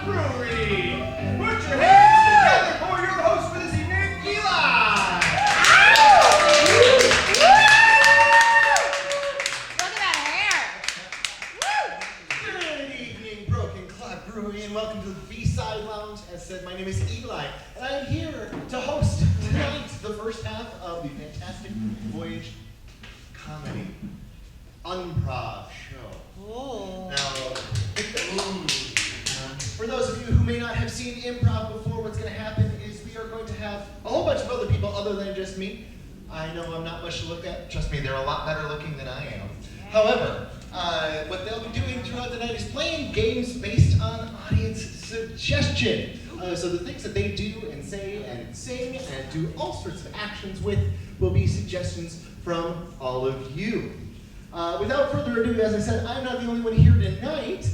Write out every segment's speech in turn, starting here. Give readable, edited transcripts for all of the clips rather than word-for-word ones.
Brewery. Put your hands together for your host for this evening, Eli. Look at that hair. Good evening, Broken Clock Brewery, and welcome to the FVI Lounge. As said, my name is Eli, and I am here to host tonight the first half of the Fantastic Voyage comedy Improv show. Oh. Now, for those of you who may not have seen improv before, what's going to happen is we are going to have a whole bunch of other people other than just me. I know I'm not much to look at. Trust me, they're a lot better looking than I am. However, what they'll be doing throughout the night is playing games based on audience suggestion. So the things that they do and say and sing and do all sorts of actions with will be suggestions from all of you. Without further ado, as I said, I'm not the only one here tonight.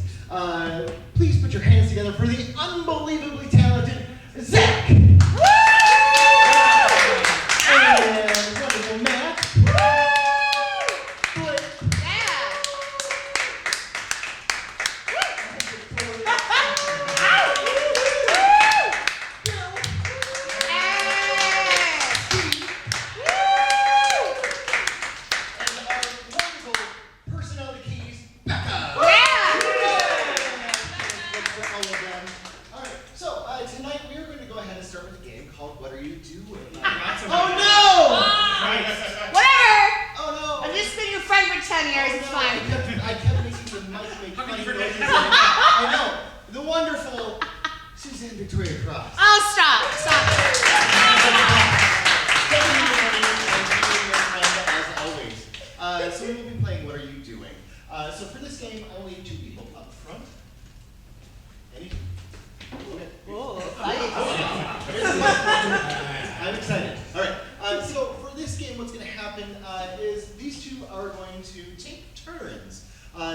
Please put your hands together for the unbelievably talented Zach! And wonderful Matt! Blake! I'm excited. All right. So for this game, what's going to happen is these two are going to take turns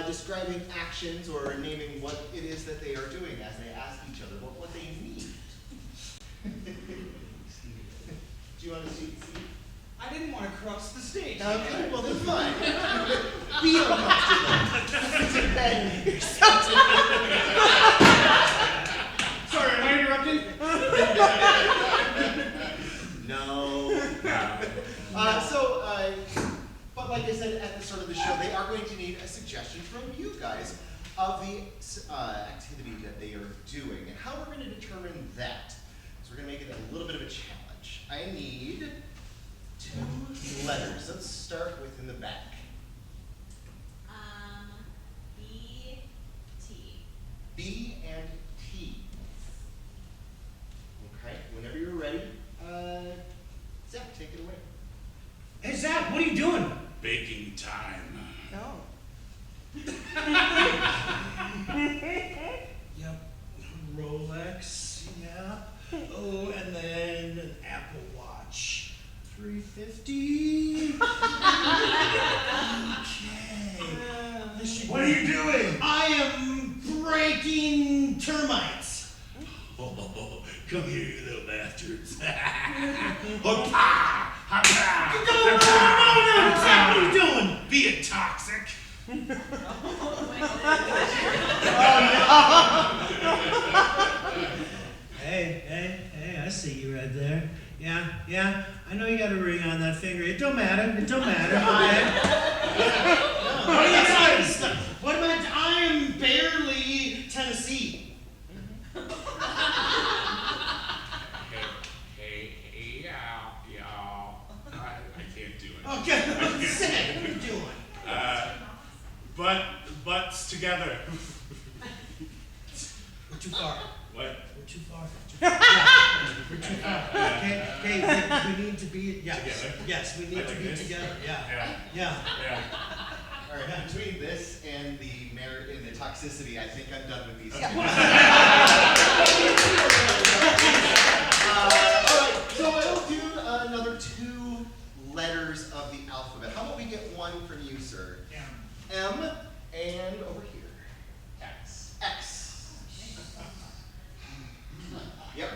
describing actions or naming what it is that they are doing as they ask each other what they need. Do you want to see? I didn't want to cross the stage. Okay, well then fine. Be uncomfortable. Sorry, am I interrupting? No. But like I said at the start of the show, they are going to need a suggestion from you guys of the activity that they are doing. And how we're going to determine that is we're going to make it a little bit of a challenge. I need 2 letters. Let's start with in the back. B, T. B and T. Okay, whenever you're ready, Zach, take it away. Hey, Zach, what are you doing? Baking time. No. Yep. Rolex. Yeah. Oh, and then an Apple Watch. $350. Okay. What are you doing? I am breaking termites. Oh, come here, you little bastards. Hoppa! Hoppa! No! What are you doing? Being toxic. Hey, I see you right there. Yeah, I know you got a ring on that finger. It don't matter. What am I? I am barely Tennessee. Hey, y'all. I can't do it. Okay, what are you doing? Butts together. We're too far. What? We're too far. We're too far. Okay, we need to be Together. Yes, we need to be together. Yeah. All right, between this and the merit and the toxicity, I think I'm done with these. Yeah. All right, so I'll do another 2 letters of the alphabet. How about we get one from you, sir? M, and over here. X. Yep.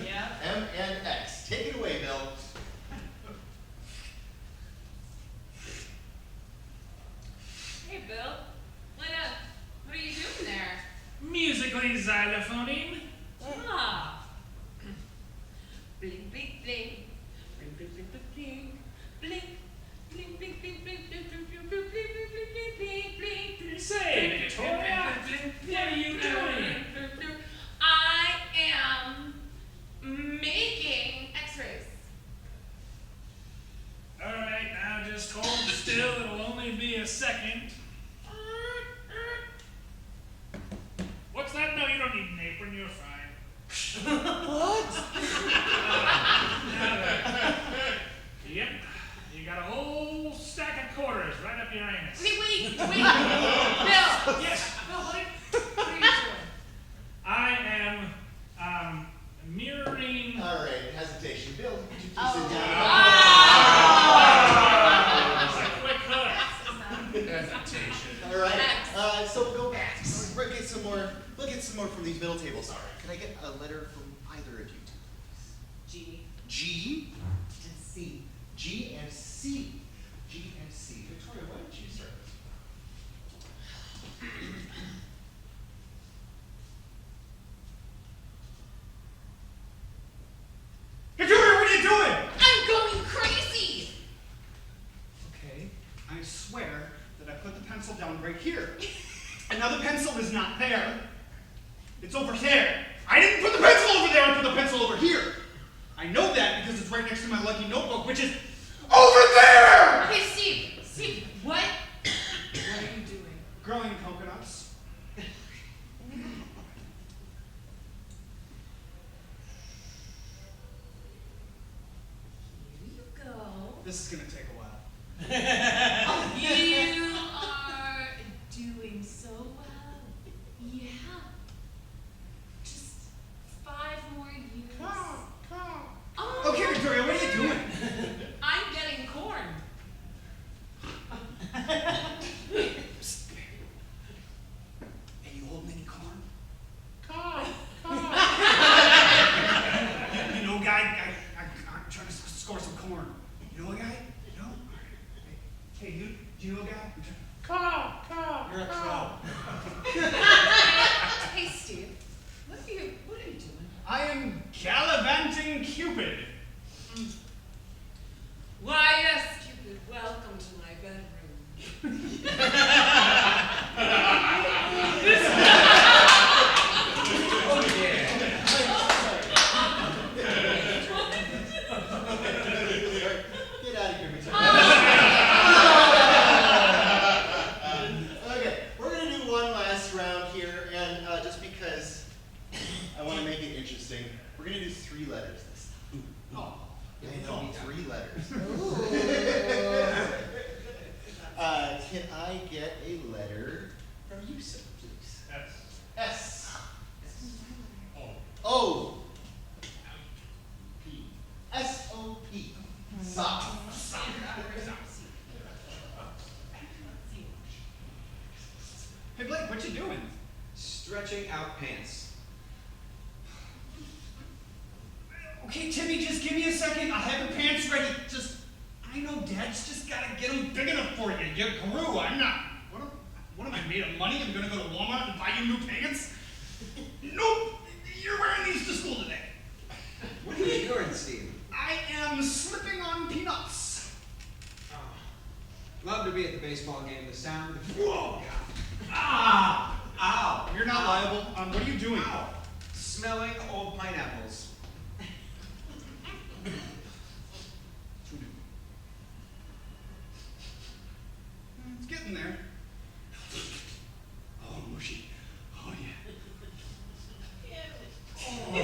Yeah. M and X. Take it away, Bill. Hey, Bill. What are you doing there? Music basically xylophoning. Ah. Blink, blink, blink. Blink, blink, blink, blink, blink. Blink, blink, blink, blink, blink, blink, blink, blink, blink, blink, blink, blink, blink, blink. Say, Victoria, what are you doing? I am making x-rays. All right, now just hold still. It'll only be a second. What's that? No, you don't need an apron. You're fine. What? Yep. You got a whole stack of quarters right up your anus. Wait. Bill. Yes. Bill, what are you doing? I am mirroring. All right, hesitation. Bill, could you please Oh. sit down? That's a quick hook. Hesitation. All right. So we'll go back. We'll get some more. We'll get some more from these middle tables. All right. Can I get a letter from either of you two, please? G G and C. G and C. G and C. Victoria, why don't you start? Victoria, what are you doing? I'm going crazy. Okay, I swear that I put the pencil down right here. And now the pencil is not there. It's over there. I didn't put the pencil over there, I put the pencil over here. I know that because it's right next to my lucky notebook, which is over there! Okay, Steve, what are you doing? Growing coconuts. Here you go. This is gonna take a while. You are doing so well. Yeah. Just 5 more years. Oh. Okay, Victoria, what are you doing? I'm getting corn. And you holding any corn? Corn. You know, guy, I'm trying to score some corn. You know a guy? You know? Hey, do you know a guy? You're a crow. Hey, Steve. What are you doing? I am gallivanting Cupid. Why, yes, Cupid. Welcome to my bedroom. Get out of here, Victoria. Okay, we're gonna do one last round here, and just because I want to make it interesting, we're gonna do 3 letters this time. Oh. I know, 3 letters. Can I get a letter from you, sir, please? S. O. P. S-O-P. Sock. Hey, Blake, what you doing? Stretching out pants. Okay, Timmy, just give me a second. I'll have your pants ready. I know Dad's just gotta get them big enough for you. You grew. I'm not. What am I made of money? I'm gonna go to Walmart and buy you new pants? Nope. You're wearing these to school today. What are you doing, Steve? I am slipping on peanuts. Love to be at the baseball game. The sound. Whoa. Ah. Ow. You're not liable. What are you doing? Ow. Smelling old pineapples. It's getting there. Oh, mushy. Oh, yeah. Oh,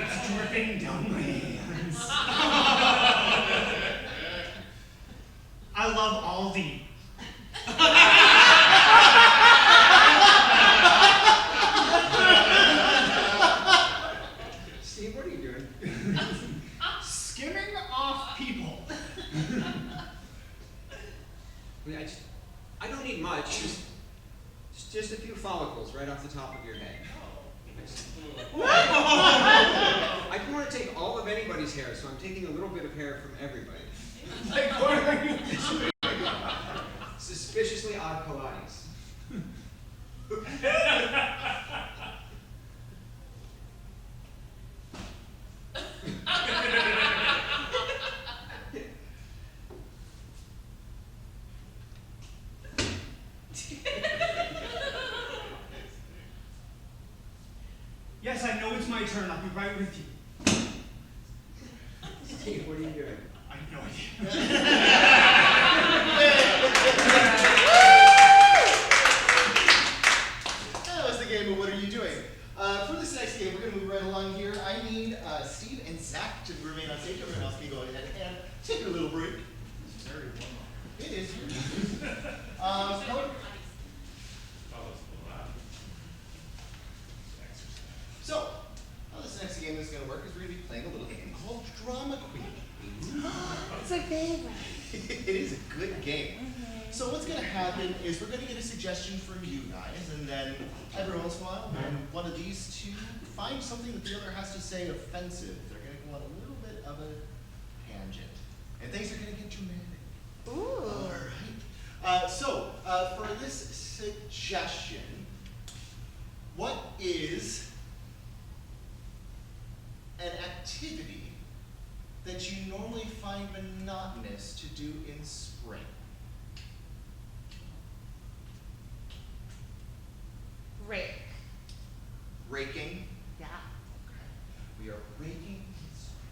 it's dripping down my hands. I love Aldi. Steve, what are you doing? Skimming off people. I don't need much. Just a few follicles right off the top of your head. I don't want to take all of anybody's hair, so I'm taking a little bit of hair from everybody. Like, what are you doing? Suspiciously odd Pilates. Yes, I know it's my turn. I'll be right with you. Steve, what are you doing? I have no idea. That was the game of What Are You Doing? For this next game, we're going to move right along here. I need Steve and Zach to remain on stage. Everyone else can go ahead and take a little break. It's very warm. It is. So, how this next game is going to work is we're going to be playing a little game called Drama Queen. It's my favorite. It is a good game. So what's going to happen is we're going to get a suggestion from you guys, and then every once in a while, when one of these two find something that the other has to say offensive, they're going to go on a little bit of a tangent, and things are going to get dramatic. Ooh. All right. For this suggestion, what is an activity that you normally find monotonous to do in spring? Rake. Raking. Yeah. Okay. We are raking in spring.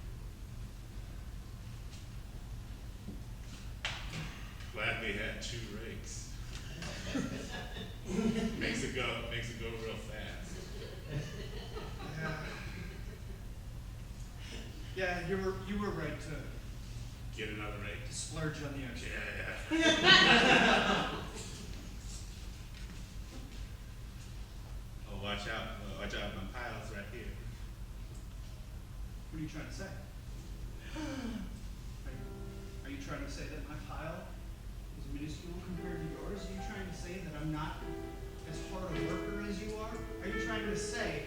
Glad we had 2 rakes. makes it go real fast. Yeah, you were right to Get another rake. splurge on the extra. Yeah. Oh, watch out my piles right here. What are you trying to say? Are you trying to say that my pile is minuscule compared to yours? Are you trying to say that I'm not as hard a worker as you are? Are you trying to say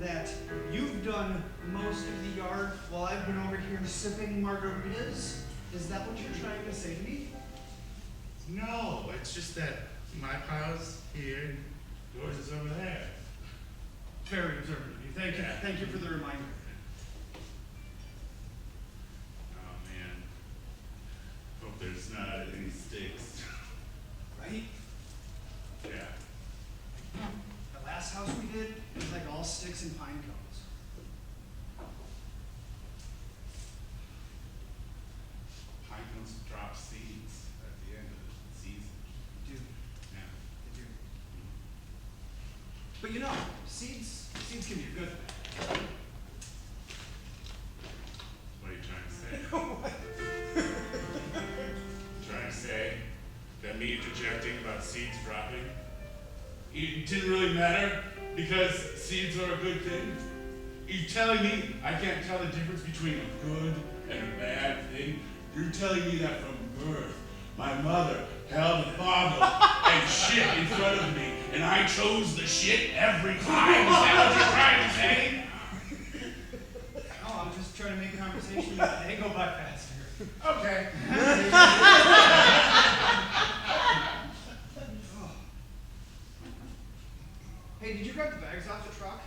that you've done most of the yard while I've been over here sipping margaritas? Is that what you're trying to say to me? No, it's just that my pile's here and yours is over there. Very observant of you. Thank you. Yeah. Thank you for the reminder. Oh man. Hope there's not any sticks. Right? Yeah. The last house we did was like all sticks and pine cones. Pine cones drop seeds at the end of the season. Dude, Yeah. they do. But you know, seeds can be a good thing. What are you trying to say? Trying to say that me interjecting about seeds dropping, it didn't really matter because seeds are a good thing? You're telling me I can't tell the difference between a good and a bad thing? You're telling me that from birth, my mother held a bottle and shit in front of me, and I chose the shit every time? Is that what you're trying to say? No, I'm just trying to make a conversation that they go by faster. Okay. Hey, did you grab the bags off the truck?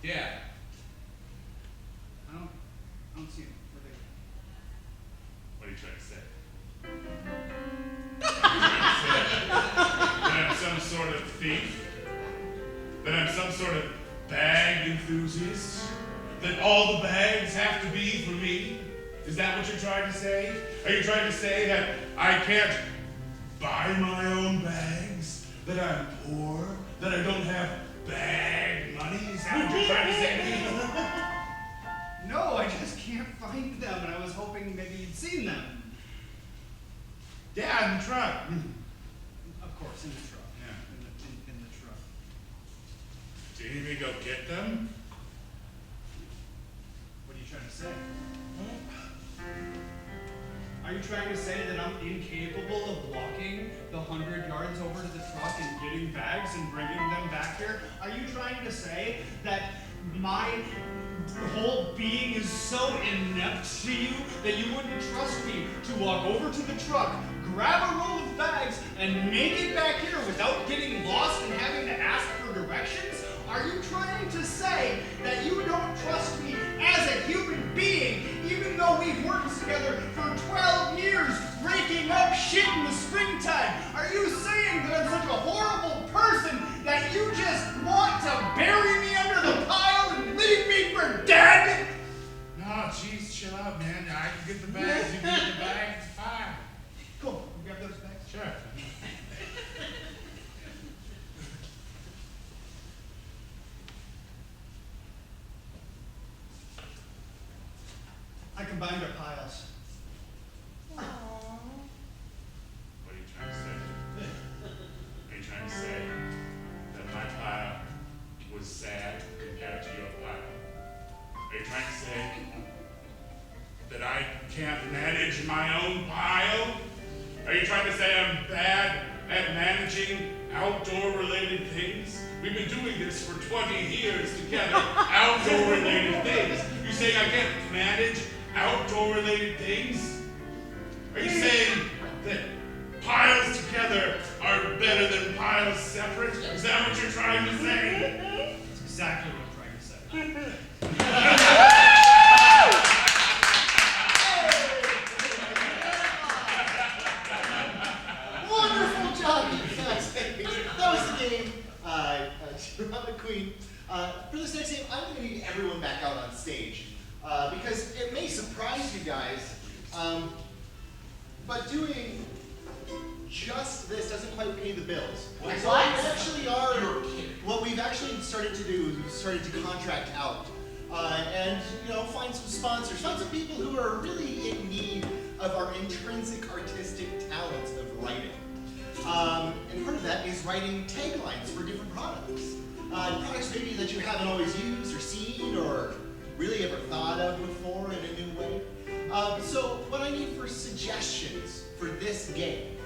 Yeah. I don't see them. Where What are you trying to say? That I'm some sort of thief? That I'm some sort of bag enthusiast? That all the bags have to be for me? Is that what you're trying to say? Are you trying to say that I can't buy my own bags? That I'm poor? That I don't have bag money? Is that what you're trying to say to me? No, I just can't find them, and I was hoping maybe you'd seen them. Yeah, in the truck. Of course, in the truck. Yeah. In the truck. Do you need me to go get them? What are you trying to say? Are you trying to say that I'm incapable of walking the 100 yards over to the truck and getting bags and bringing them back here? Are you trying to say that my whole being is so inept to you that you wouldn't trust me to walk over to the truck, grab a roll of bags, and make it back here without getting lost and having to ask for directions? Are you trying to say that you don't trust me as a human being, even though we've worked together for 12 years raking up shit in the springtime? Are you saying that I'm such a horrible person that you just want to bury me combined our piles. What are you trying to say? Are you trying to say that my pile was sad compared to your pile? Are you trying to say that I can't manage my own pile? Are you trying to say I'm bad at managing outdoor-related things? We've been doing this for 20 years together, outdoor-related things. You saying I can't manage outdoor-related things? Are you saying that piles together are better than piles separate? Is that what you're trying to say? That's exactly what I'm trying to say. Wonderful job, you guys. That was the game. Drama Queen. For this next game, I'm going to need everyone back out on stage. Because it may surprise you guys, but doing just this doesn't quite pay the bills. So what we've actually started to do is we've started to contract out. And find some sponsors, find some people who are really in need of our intrinsic artistic talents of writing. And part of that is writing taglines for different products. Products maybe that you haven't always used or seen or really ever thought of before in a new way. So what I need for suggestions for this game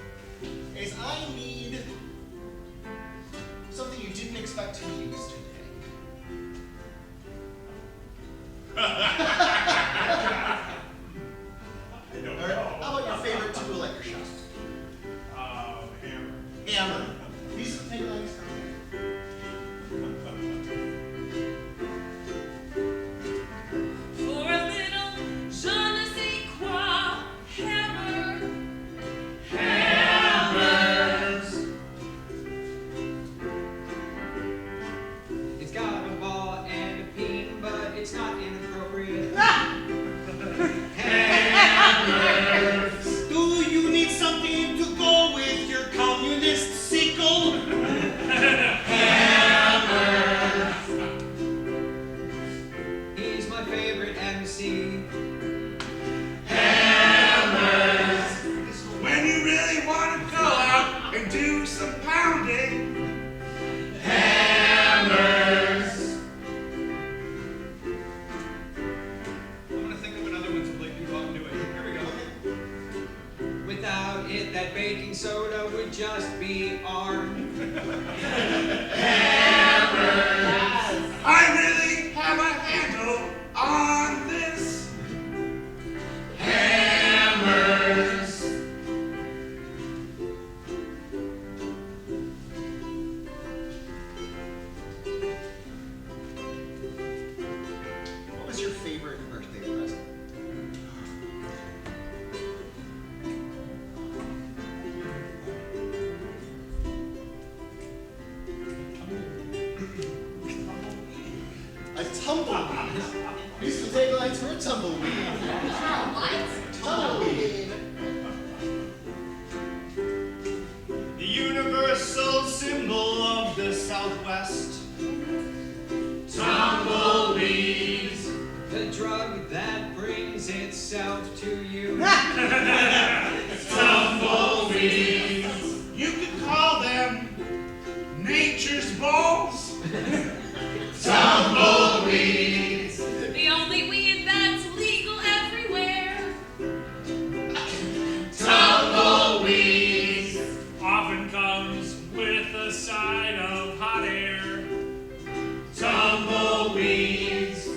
is I need something you didn't expect to use today. I don't Or know. how about your favorite tool at your shop? Hammer. Hammer. These are taglines. For a little je ne sais quoi, hammer. Hammers. It's got a ball and a peen, but it's not inappropriate. Hammers. Do you need something to go with your communist sickle? Hammers. He's my favorite MC. Hammers. When you really want to go out and do some pounding. Hammers. I'm gonna think of another one so Blake can go out and do it. Here we go. Without it, that baking soda would just be arm. I really have a handle on this. Hammers. What was your favorite birthday present? A tumbleweed. These are the taglines for a tumbleweed. Tumbleweed. The universal symbol of the Southwest. Tumbleweeds. The drug that brings itself to you. Tumbleweeds. You could call them nature's balls. Tumbleweeds. The only weed that's legal everywhere. Tumbleweeds. Often comes with a side of hot air. Tumbleweeds.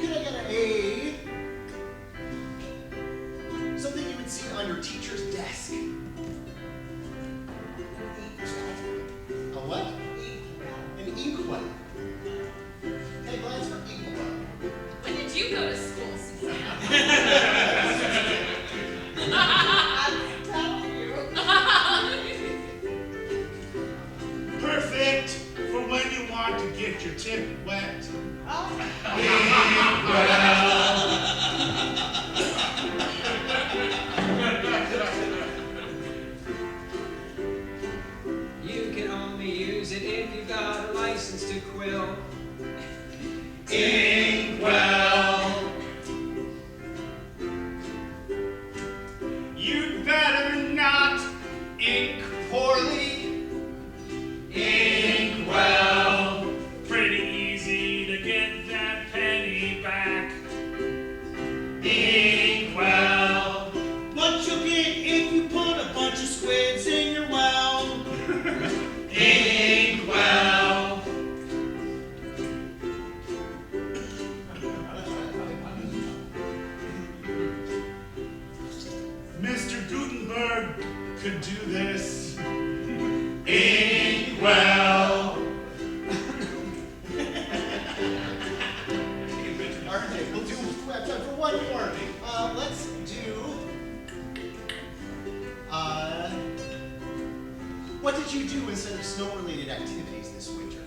Could I get a something you would see on your teacher's desk? A what? An inkwell. Taglines for inkwell. When did you go to school, Susanna? Perfect for when you want to get your tip wet. You can only use it if you've got a license to quill. What did you do instead of snow-related activities this winter?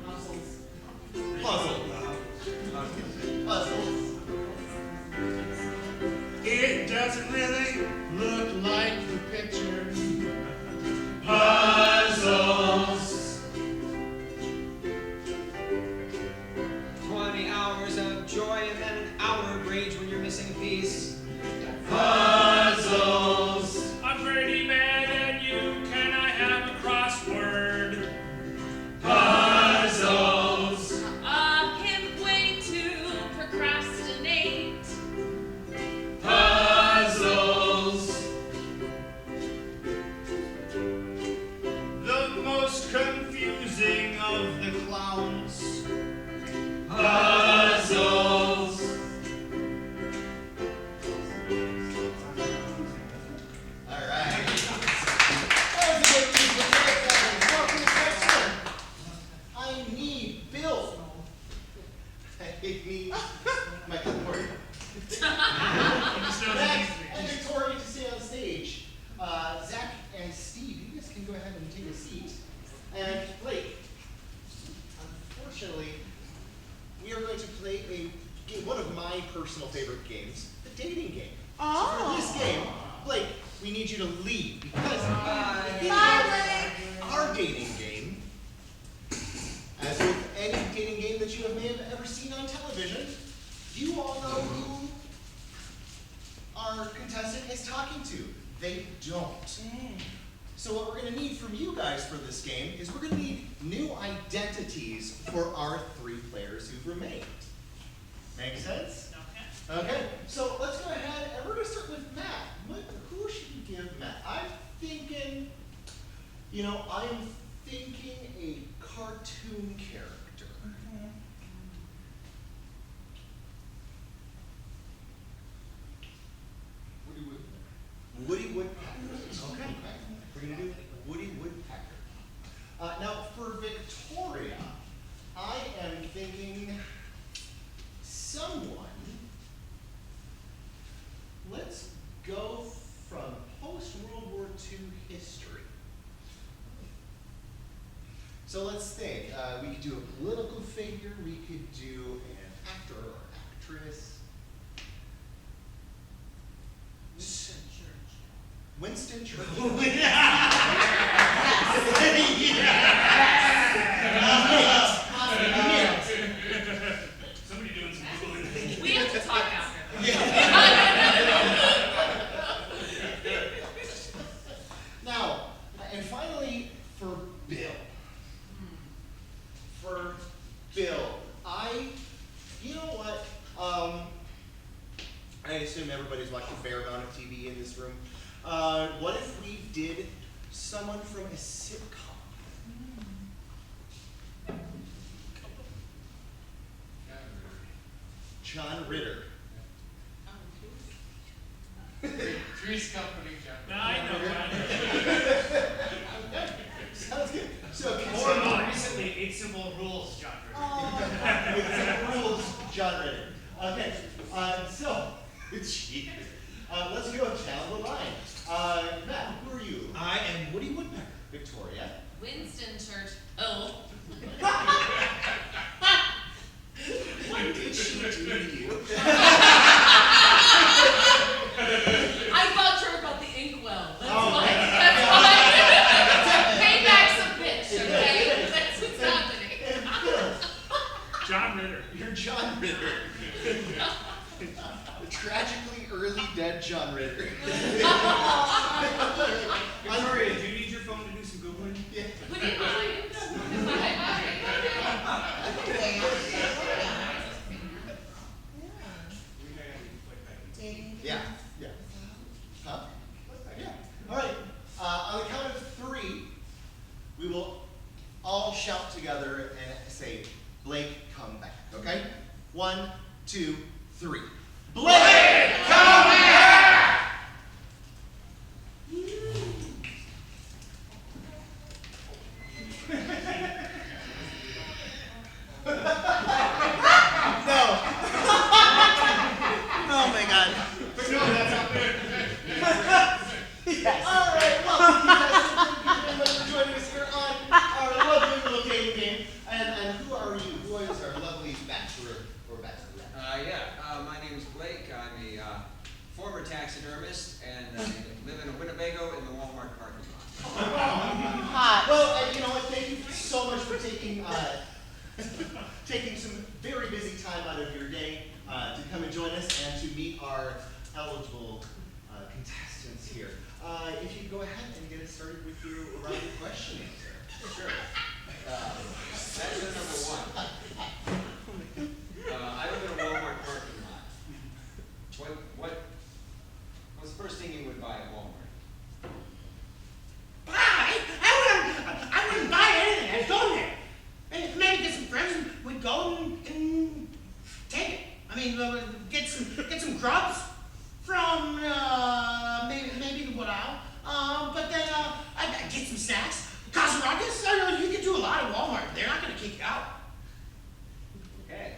Puzzles. Puzzles. It doesn't really look like the picture. Puzzles. 20 hours of joy and then an hour of rage when you're missing a piece. Puzzles. I'm pretty mad at you. Can I have a crossword? Puzzles. A pimp way to procrastinate. Puzzles. The most confusing of the clowns. Puzzles. All right. That was a good piece of work. Welcome to the next one. I need Bill. I need Michael Morgan. Zach and Victoria to stay on stage. Zach and Steve, you guys can go ahead and take a seat. And Blake, unfortunately, we are going to play a game, one of my personal favorite games, the dating game. So for this game, Blake, we need you to lead because in our dating game, as with any dating game that you may have ever seen on television, you all know who our contestant is talking to. They don't. So what we're going to need from you guys for this game is we're going to need new identities for our 3 players who've remained. Make sense? Okay, so let's go ahead and we're going to start with Matt. Who should we give Matt? I'm thinking, I am thinking a cartoon character. Woody Woodpecker. Okay. We're going to do Woody Woodpecker. Now, for Victoria, I am thinking someone. Let's go from post-World War II history. So let's think. We could do a political figure. We could do an actor or actress. Winston Churchill. Somebody doing some Googling. We have to talk after. Now, and finally, for Bill. For Bill, you know what? I assume everybody's watched a fair amount of TV in this room. What if we did someone from a sitcom? John Ritter. Three's Company, John. Now I know, John. Sounds good. So, More recently, 8 Simple Rules, John. rules, John Ritter. Okay, so, jeez. Let's go down the line. Matt, who are you? I am Woody Woodpecker. Victoria. Winston Churchill. What did she do to you? I voucher about the inkwell. That's Oh, why. okay. That's why. Payback's a bitch, okay? That's what's happening. John Ritter. You're John Ritter. The tragically early dead John Ritter. Victoria, do you need your phone to do some Googling? Yeah. Would you mind? Yeah. Yeah. Huh? Yeah. All right. On the count of 3, we will all shout together and say, Blake, come back. Okay? 1, 2, 3. Blake, come back! No. Oh my God. on. But no, that's not there. Yes. All right, well, you guys, thank you very much for joining us here on our lovely little game. And who are you? Who is our lovely bachelor or bachelorette? My name is Blake. I'm a former taxidermist and live in a Winnebago in the Walmart parking lot. Hot. Well, you know what? Thank you so much for taking taking some very busy time out of your day to come and join us and to meet our eligible contestants here. If you go ahead and get us started with your round of questioning, sir. Sure. That's the number one. I live in a Walmart parking lot. What's the first thing you would buy at Walmart? I wouldn't buy anything. I'd go there. Maybe get some friends and we'd go and take it. I mean, get some grubs from maybe the wood aisle. But then I'd get some snacks. Cosmetics. You can do a lot at Walmart. They're not going to kick you out. Okay.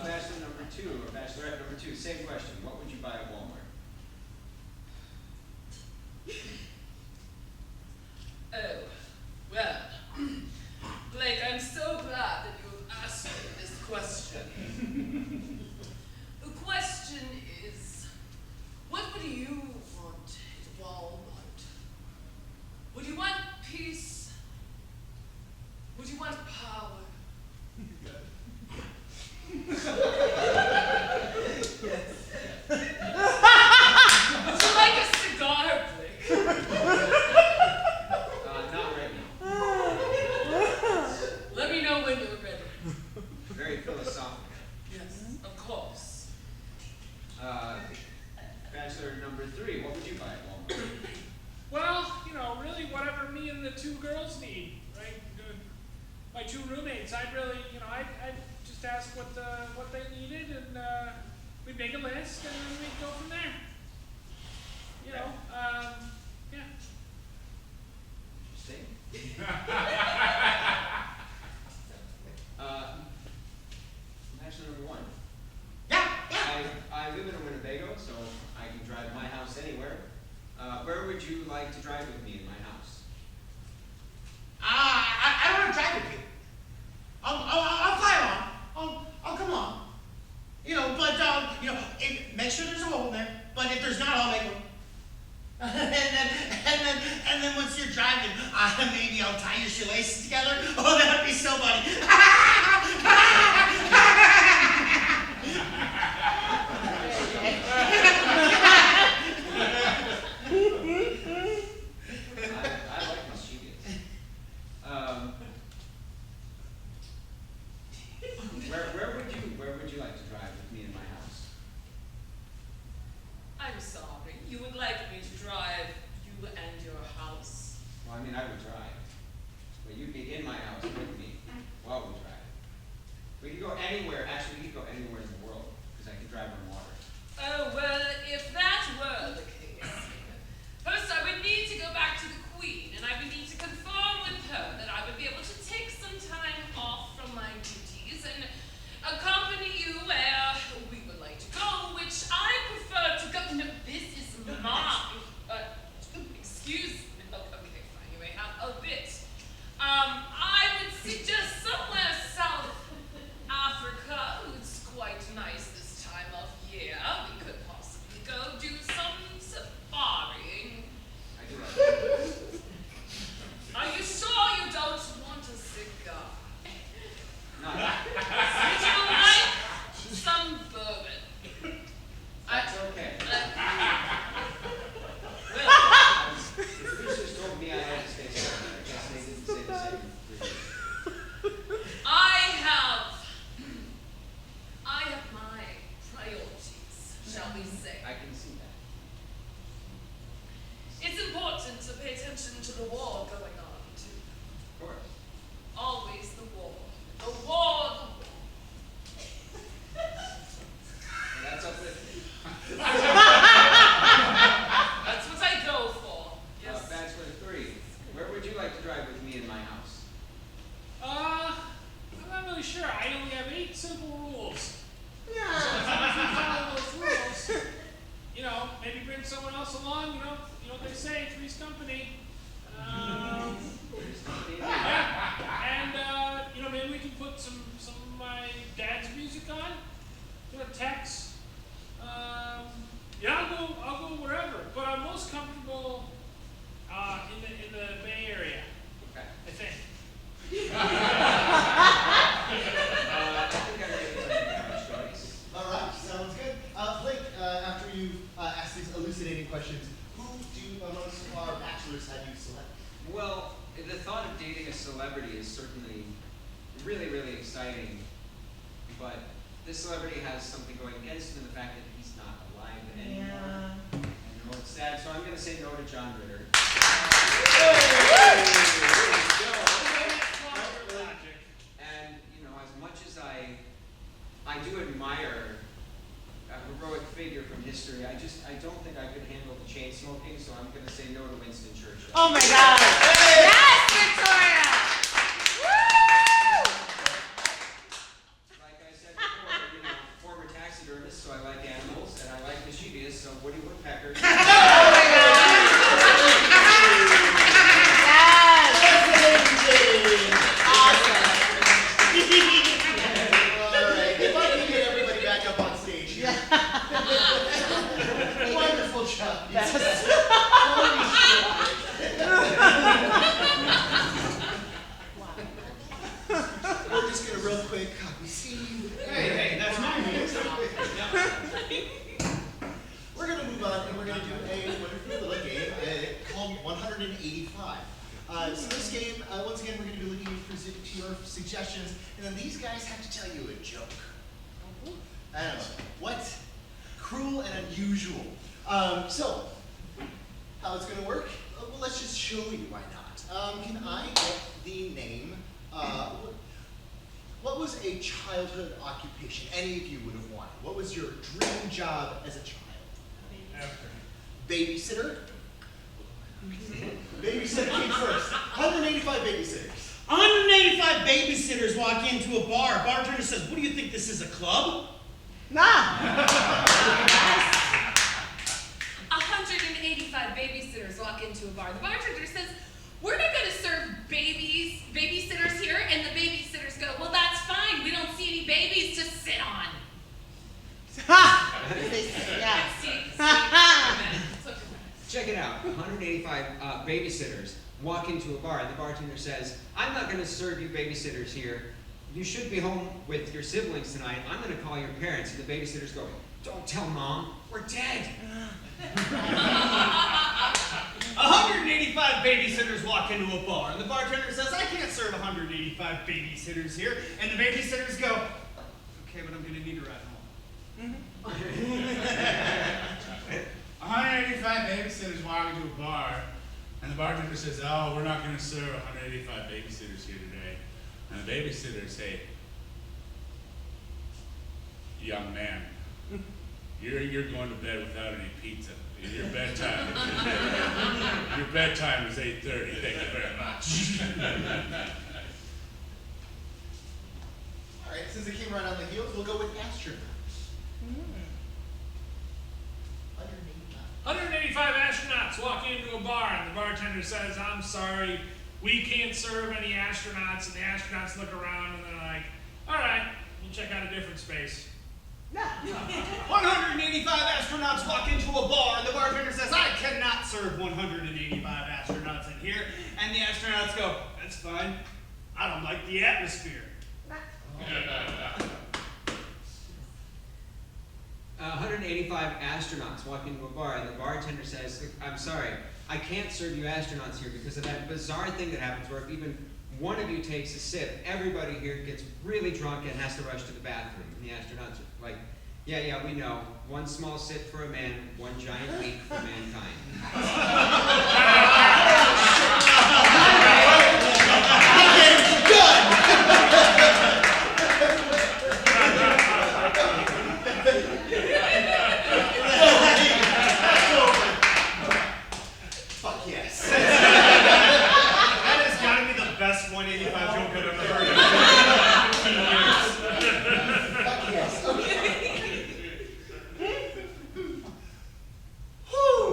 Bachelor number two, or bachelorette number two, same question. What would you buy at Walmart? Oh, well, Blake, I'm so glad that you have asked me this question. The question is, what would you want at Walmart? Would you want peace? Would you want power? Would you like a cigar, Blake? Not right now. Let me know when you're ready. Very philosophical. Yes, of course. Bachelor number three, what would you buy at Walmart? Well, really whatever me and the two girls need, right? My two roommates, I'd just ask what they needed, and we'd make a list, and then we'd go from there. Yeah. Interesting. Bachelor number one. Yeah. I live in a Winnebago, so I can drive my house anywhere. Where would you like to drive with me in my house? I don't want to drive with you. I'll fly along. I'll come along. Make sure there's a hole there. But if there's not, I'll make one. and then once you're driving, maybe I'll tie your shoelaces together. Oh, that would be so funny. I like mischievous. Where would you like to drive with me in my house? I'm sorry. You would like me to drive you and your house. Well, I would drive. But you'd be in my house with me while we drive. We could go anywhere. Actually, we could go anywhere in the world because I can drive on water. Oh, well, if that were the case, first I would need to go back to the Queen, and I would need to confirm with her that I would be able to take some time off from my duties and accompany you where we would like to go, which I prefer to go. No, this is mine. Excuse me. Okay, fine. You may have a bit. I would suggest somewhere South Africa. It's quite nice this time of year. We could possibly someone else along, you know what they say, three's company. Yeah, and maybe we can put some of my dad's music on. Do a text. Yeah, I'll go wherever, but I'm most comfortable in the Bay Area. Okay. I think. I think I get the choice. All right, sounds good. Blake, after you've asked these elucidating questions, who amongst our bachelors have you select? Well, the thought of dating a celebrity is certainly really, really exciting, but this celebrity has something going against him in the fact that he's not alive anymore. I know it's sad, so I'm going to say no to John Ritter. And, as much as I do admire a heroic figure from history, I don't think I could handle the chain smoking, so I'm going to say no to Winston Churchill. Oh my God! Yes, Victoria! Woo! Like I said before, former taxidermist, so I like animals, and I like mischievous, so Woody Woodpecker. Oh my God! Yes! Awesome! All right, if I can get everybody back up on stage here. Wonderful job. Yes. Holy shit. We're just gonna real quick copy scene. Hey, that's my music. We're gonna move on and we're gonna do a wonderful little game called 185. So this game, once again, we're gonna be looking to your suggestions, and then these guys have to tell you a joke. I don't know. What? Cruel and unusual. So, how it's gonna work? Well, let's just show you why not. Can I get the name? What was a childhood occupation any of you would have wanted? What was your dream job as a child? Babysitter? Babysitter came first. 185 babysitters. 185 babysitters walk into a bar. Bartender says, "What do you think this is, a club?" Nah! 185 babysitters walk into a bar. The bartender says, "We're not going to serve babysitters here." And the babysitters go, "Well, that's fine. We don't see any babies to sit on." Yeah. Check it out. 185 babysitters walk into a bar, and the bartender says, "I'm not going to serve you babysitters here. You should be home with your siblings tonight. I'm going to call your parents." And the babysitters go, "Don't tell Mom. We're dead." 185 babysitters walk into a bar, and the bartender says, "I can't serve 185 babysitters here." And the babysitters go, "Okay, but I'm going to need a ride home." 185 babysitters walk into a bar, and the bartender says, "Oh, we're not going to serve 185 babysitters here today." And the babysitters say, "Young man, you're going to bed without any pizza. Your bedtime is 8:30. Thank you very much." All right, since it came right on the heels, we'll go with astronauts. 185 astronauts walk into a bar, and the bartender says, "I'm sorry, we can't serve any astronauts." And the astronauts look around and they're like, "All right, we'll check out a different space." 185 astronauts walk into a bar, and the bartender says, "I cannot serve 185 astronauts in here." And the astronauts go, "That's fine. I don't like the atmosphere." 185 astronauts walk into a bar, and the bartender says, "I'm sorry, I can't serve you astronauts here because of that bizarre thing that happens where if even one of you takes a sip, everybody here gets really drunk and has to rush to the bathroom." And the astronauts are like, yeah, we know. One small sip for a man, one giant leap for mankind." Fuck yes. That has got to be the best 185 joke I've ever heard. Fuck yes. Okay. Whew.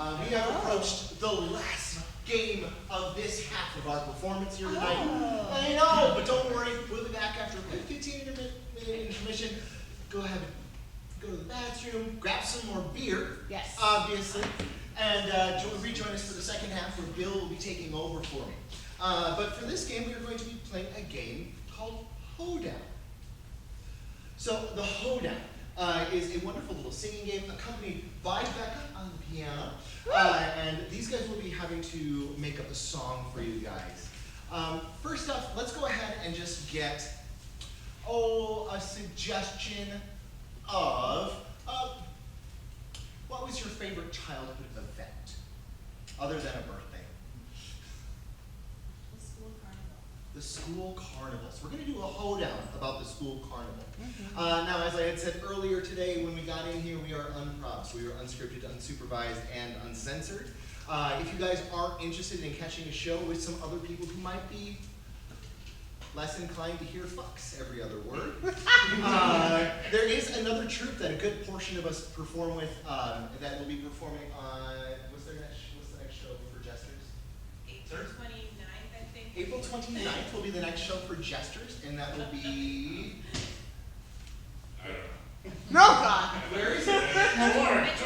We have approached the last game of this half of our performance here tonight. I know, but don't worry, we'll be back after a quick 15-minute intermission. Go ahead, go to the bathroom, grab some more beer, Yes. obviously, and rejoin us for the second half where Bill will be taking over for me. But for this game, we are going to be playing a game called Hoedown. So the Hoedown is a wonderful little singing game accompanied by Becca on the piano. And these guys will be having to make up a song for you guys. First off, let's go ahead and just get, a suggestion of, what was your favorite childhood event, other than a birthday? The school carnivals. We're going to do a hoedown about the school carnival. Now, as I had said earlier today, when we got in here, we are UnProv, so we are unscripted, unsupervised, and uncensored. If you guys are interested in catching a show with some other people who might be less inclined to hear fucks every other word, there is another troupe that a good portion of us perform with that will be performing on, what's the next show for Jesters? April 29th, I think. April 29th will be the next show for Jesters, and that will be... I don't know. No, God. Where is it? At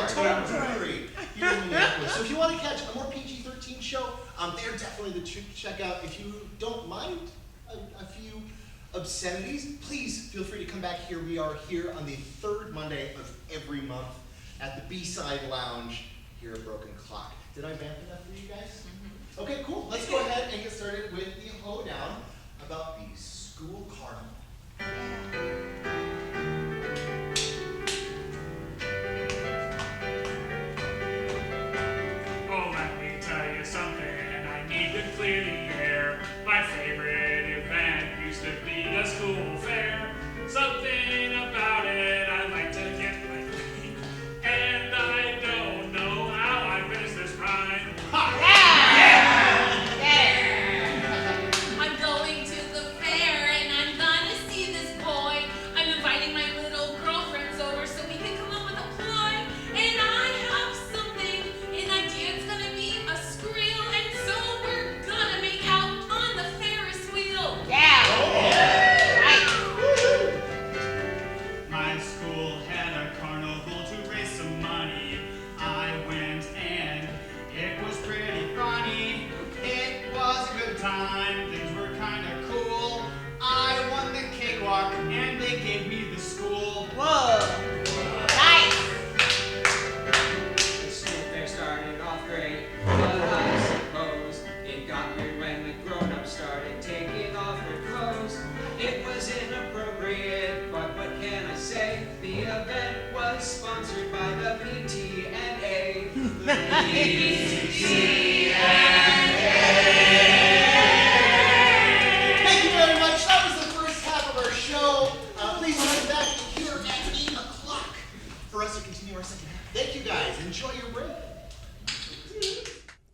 Torb Brewery here in Minneapolis. So if you want to catch a more PG-13 show, they're definitely the truth to check out. If you don't mind a few obscenities, please feel free to come back here. We are here on the third Monday of every month at the B-Side Lounge here at Broken Clock. Did I vamp enough for you guys? Okay, cool. Let's go ahead and get started with the hoedown about the school carnival. Oh, let me tell you something, I need to clear the air. My favorite event used to be a school fair. Something about it I'd like to get right. And I don't know how I finished this rhyme. I'm going to the fair and I'm gonna see this boy. I'm inviting my little girlfriends over so we can come up with a ploy. And I have something, an idea. It's gonna be a squeal, and so we're gonna make out on the Ferris wheel. My school had a carnival to raise some money. I went and it was pretty funny. It was a good time, things were kind of cool. I won the cakewalk and they gave me the school. Whoa. Nice. The school fair started off great, but I suppose it got weird when the grown-ups started taking off their clothes. It was inappropriate, but what can I say? The event was sponsored by the PTNA. The Thank you very much. That was the first half of our show. Please come back here at 8 o'clock for us to continue our second half. Thank you guys. Enjoy your break.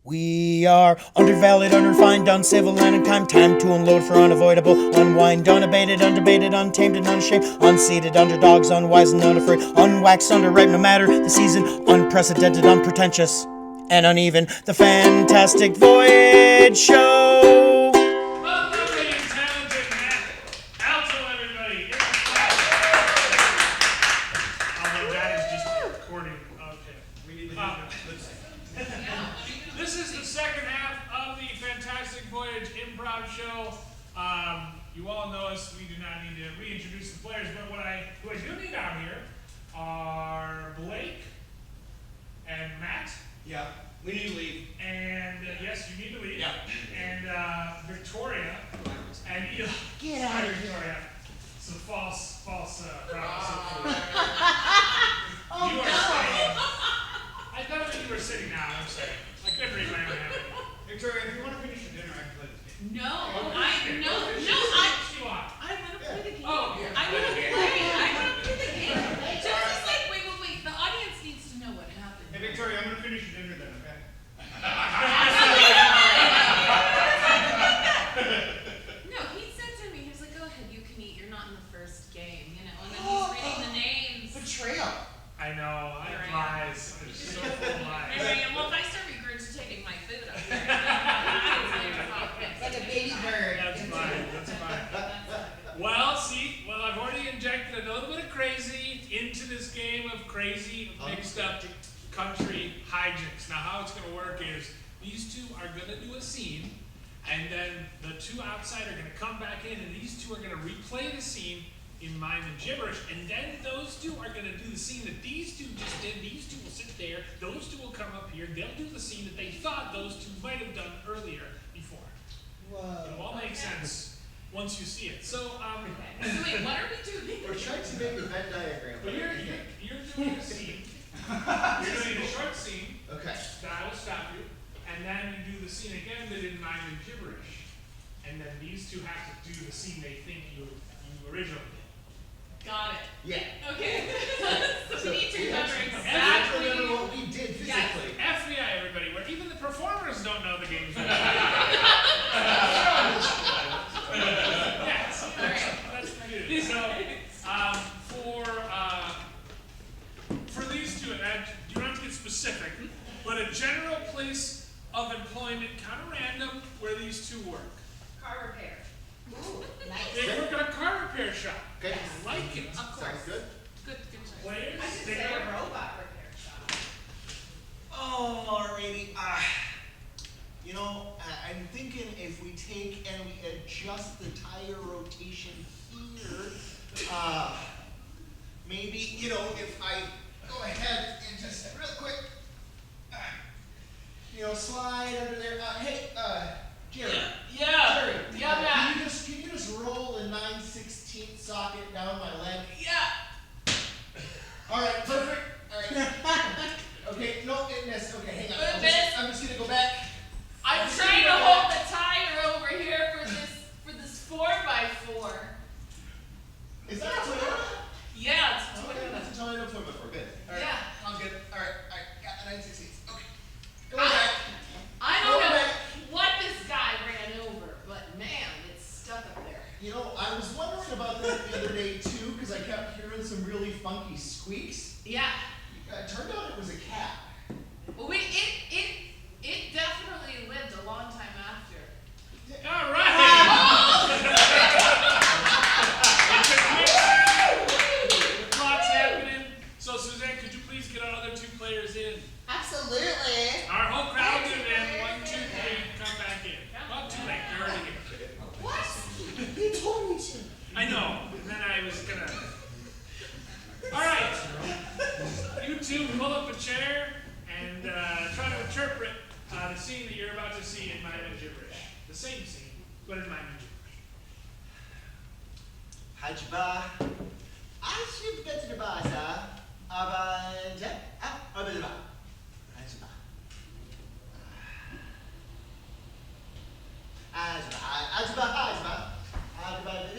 We are undervalued, underfined, uncivil, and unkind. Time to unload for unavoidable, unwind, unabated, undebated, untamed, and unashamed. Unseated underdogs, unwise and unafraid. Unwaxed, underripe, no matter the season. Unprecedented, unpretentious, and uneven. The Fantastic Voyage Show. Lovely and talented Matt. Alto, everybody. Although that is just recording of him. We need to This is the second half of the Fantastic Voyage Improv Show. You all know us. We do not need to reintroduce the players, but who I do need out here are Blake and Matt. Yeah, we need to leave. And yes, you need to leave. Yeah. And Victoria and Eli. Get out of here. Victoria. Some false promise. Oh, You are no. sitting. I thought that you were sitting down. I'm sorry. I couldn't read my own habit. Victoria, if you want to finish your dinner, I can play this game. No, I want to play the game. Oh, yeah. I want to play the game. Just as like, wait. The audience needs to know what happened. Hey, Victoria, I'm going to finish your dinner then, okay? No, he said to me, he was like, go ahead, you can eat. You're not in the first game, you know. And then he's reading the names. Betrayal. I know. I have lies. They're so full of lies. country hijinks. Now how it's gonna work is these two are gonna do a scene, and then the two outside are gonna come back in, and these two are gonna replay the scene in mime and gibberish, and then those two are gonna do the scene that these two just did. These two will sit there, those two will come up here, they'll do the scene that they thought those two might have done earlier before. Whoa. It'll all make sense once you see it. So, So wait, what are we doing? We're trying to make a Venn diagram. but you're doing a scene. You're doing a short scene. Okay. Then I will stop you, and then you do the scene again, but in mime and gibberish. And then these two have to do the scene they think you originally did. Got it. Yeah. Okay. So we need to we remember have to exactly. remember what we did physically. FVI, everybody, where even the performers don't know the games. Yes, that's good. So, for these two, and you don't have to get specific, but a general place of employment, kind of random, where these two work. Car repair. Ooh, nice. They work at a car repair shop. Okay. I like it. Of course. Sounds good. Good choice. Players, I should they say are- a robot repair shop. Oh, alrighty. I'm thinking if we take and we adjust the tire rotation here, maybe, if I go ahead and just real quick, slide under there. Hey, Jerry. Yeah. Jerry, Yeah. can you just roll a 9/16 socket down my leg? Yeah. All right, perfect. All right. Okay, no, it missed. Okay, hang on. It missed. I'm just gonna go back. I'm trying to hold the tire over here for this 4x4. Is that a Toyota? Yeah, it's a Okay, Toyota. that's a Toyota 4x4. Good. All right. Yeah. I'm good. All right, got the 9/16. Okay. Go I- back. I Go don't know back. what this guy ran over, but man, it's stuck up there. I was wondering about that the other day too, because I kept hearing some really funky squeaks. Yeah. It turned out it was a cat. Well, it definitely lived a long time after. All right. The clock's happening. So, Suzanne, could you please get our other two players in? Absolutely. Our whole crowd get in. 1, 2, 3, come back in. Well, too late. They're already here. What? You told me to. I know. And then I was gonna. All right. You two pull up a chair and try to interpret the scene that you're about to see in mime and gibberish. The same scene, but in mime and gibberish. Hajba. Ashib Gatsibasa. Abanja. Abanja. Hajba. Hajba. Hajba.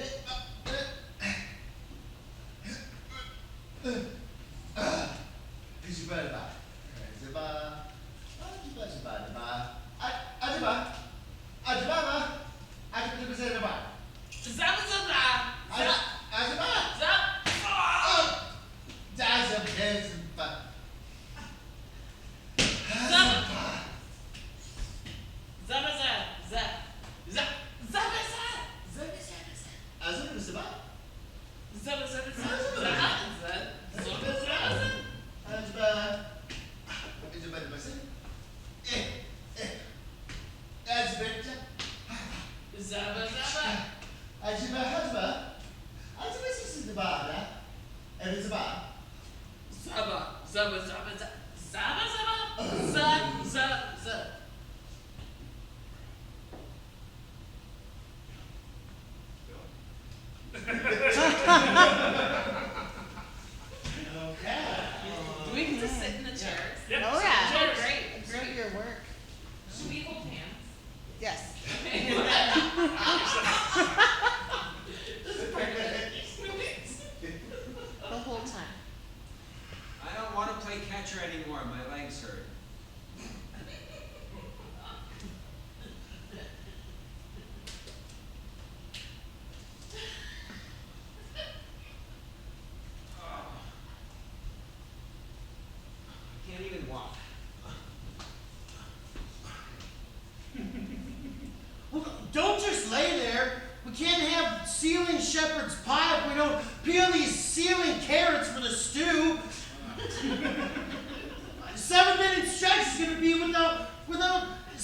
Do we get to sit in the chairs? Yep. Oh, yeah. Oh, great. Great your work. Should we hold hands? Yes. The whole time. I don't want to play catcher anymore. My legs hurt. I can't even walk.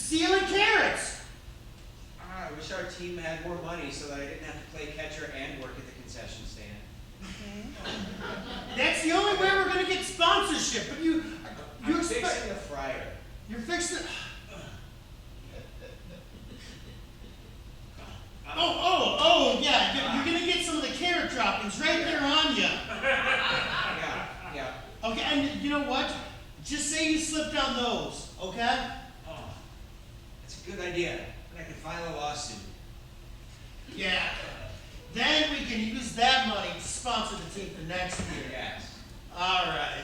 stealing carrots. I wish our team had more money so that I didn't have to play catcher and work at the concession stand. That's the only way we're gonna get sponsorship. But you I'm expect fixing the fryer. you're fixing. Oh, yeah. You're gonna get some of the carrot droppings right there on you. Yeah. Okay, and you know what? Just say you slipped on those, okay? Oh, that's a good idea. And I could file a lawsuit. Yeah. Then we can use that money to sponsor the team for next year. Yes. All right.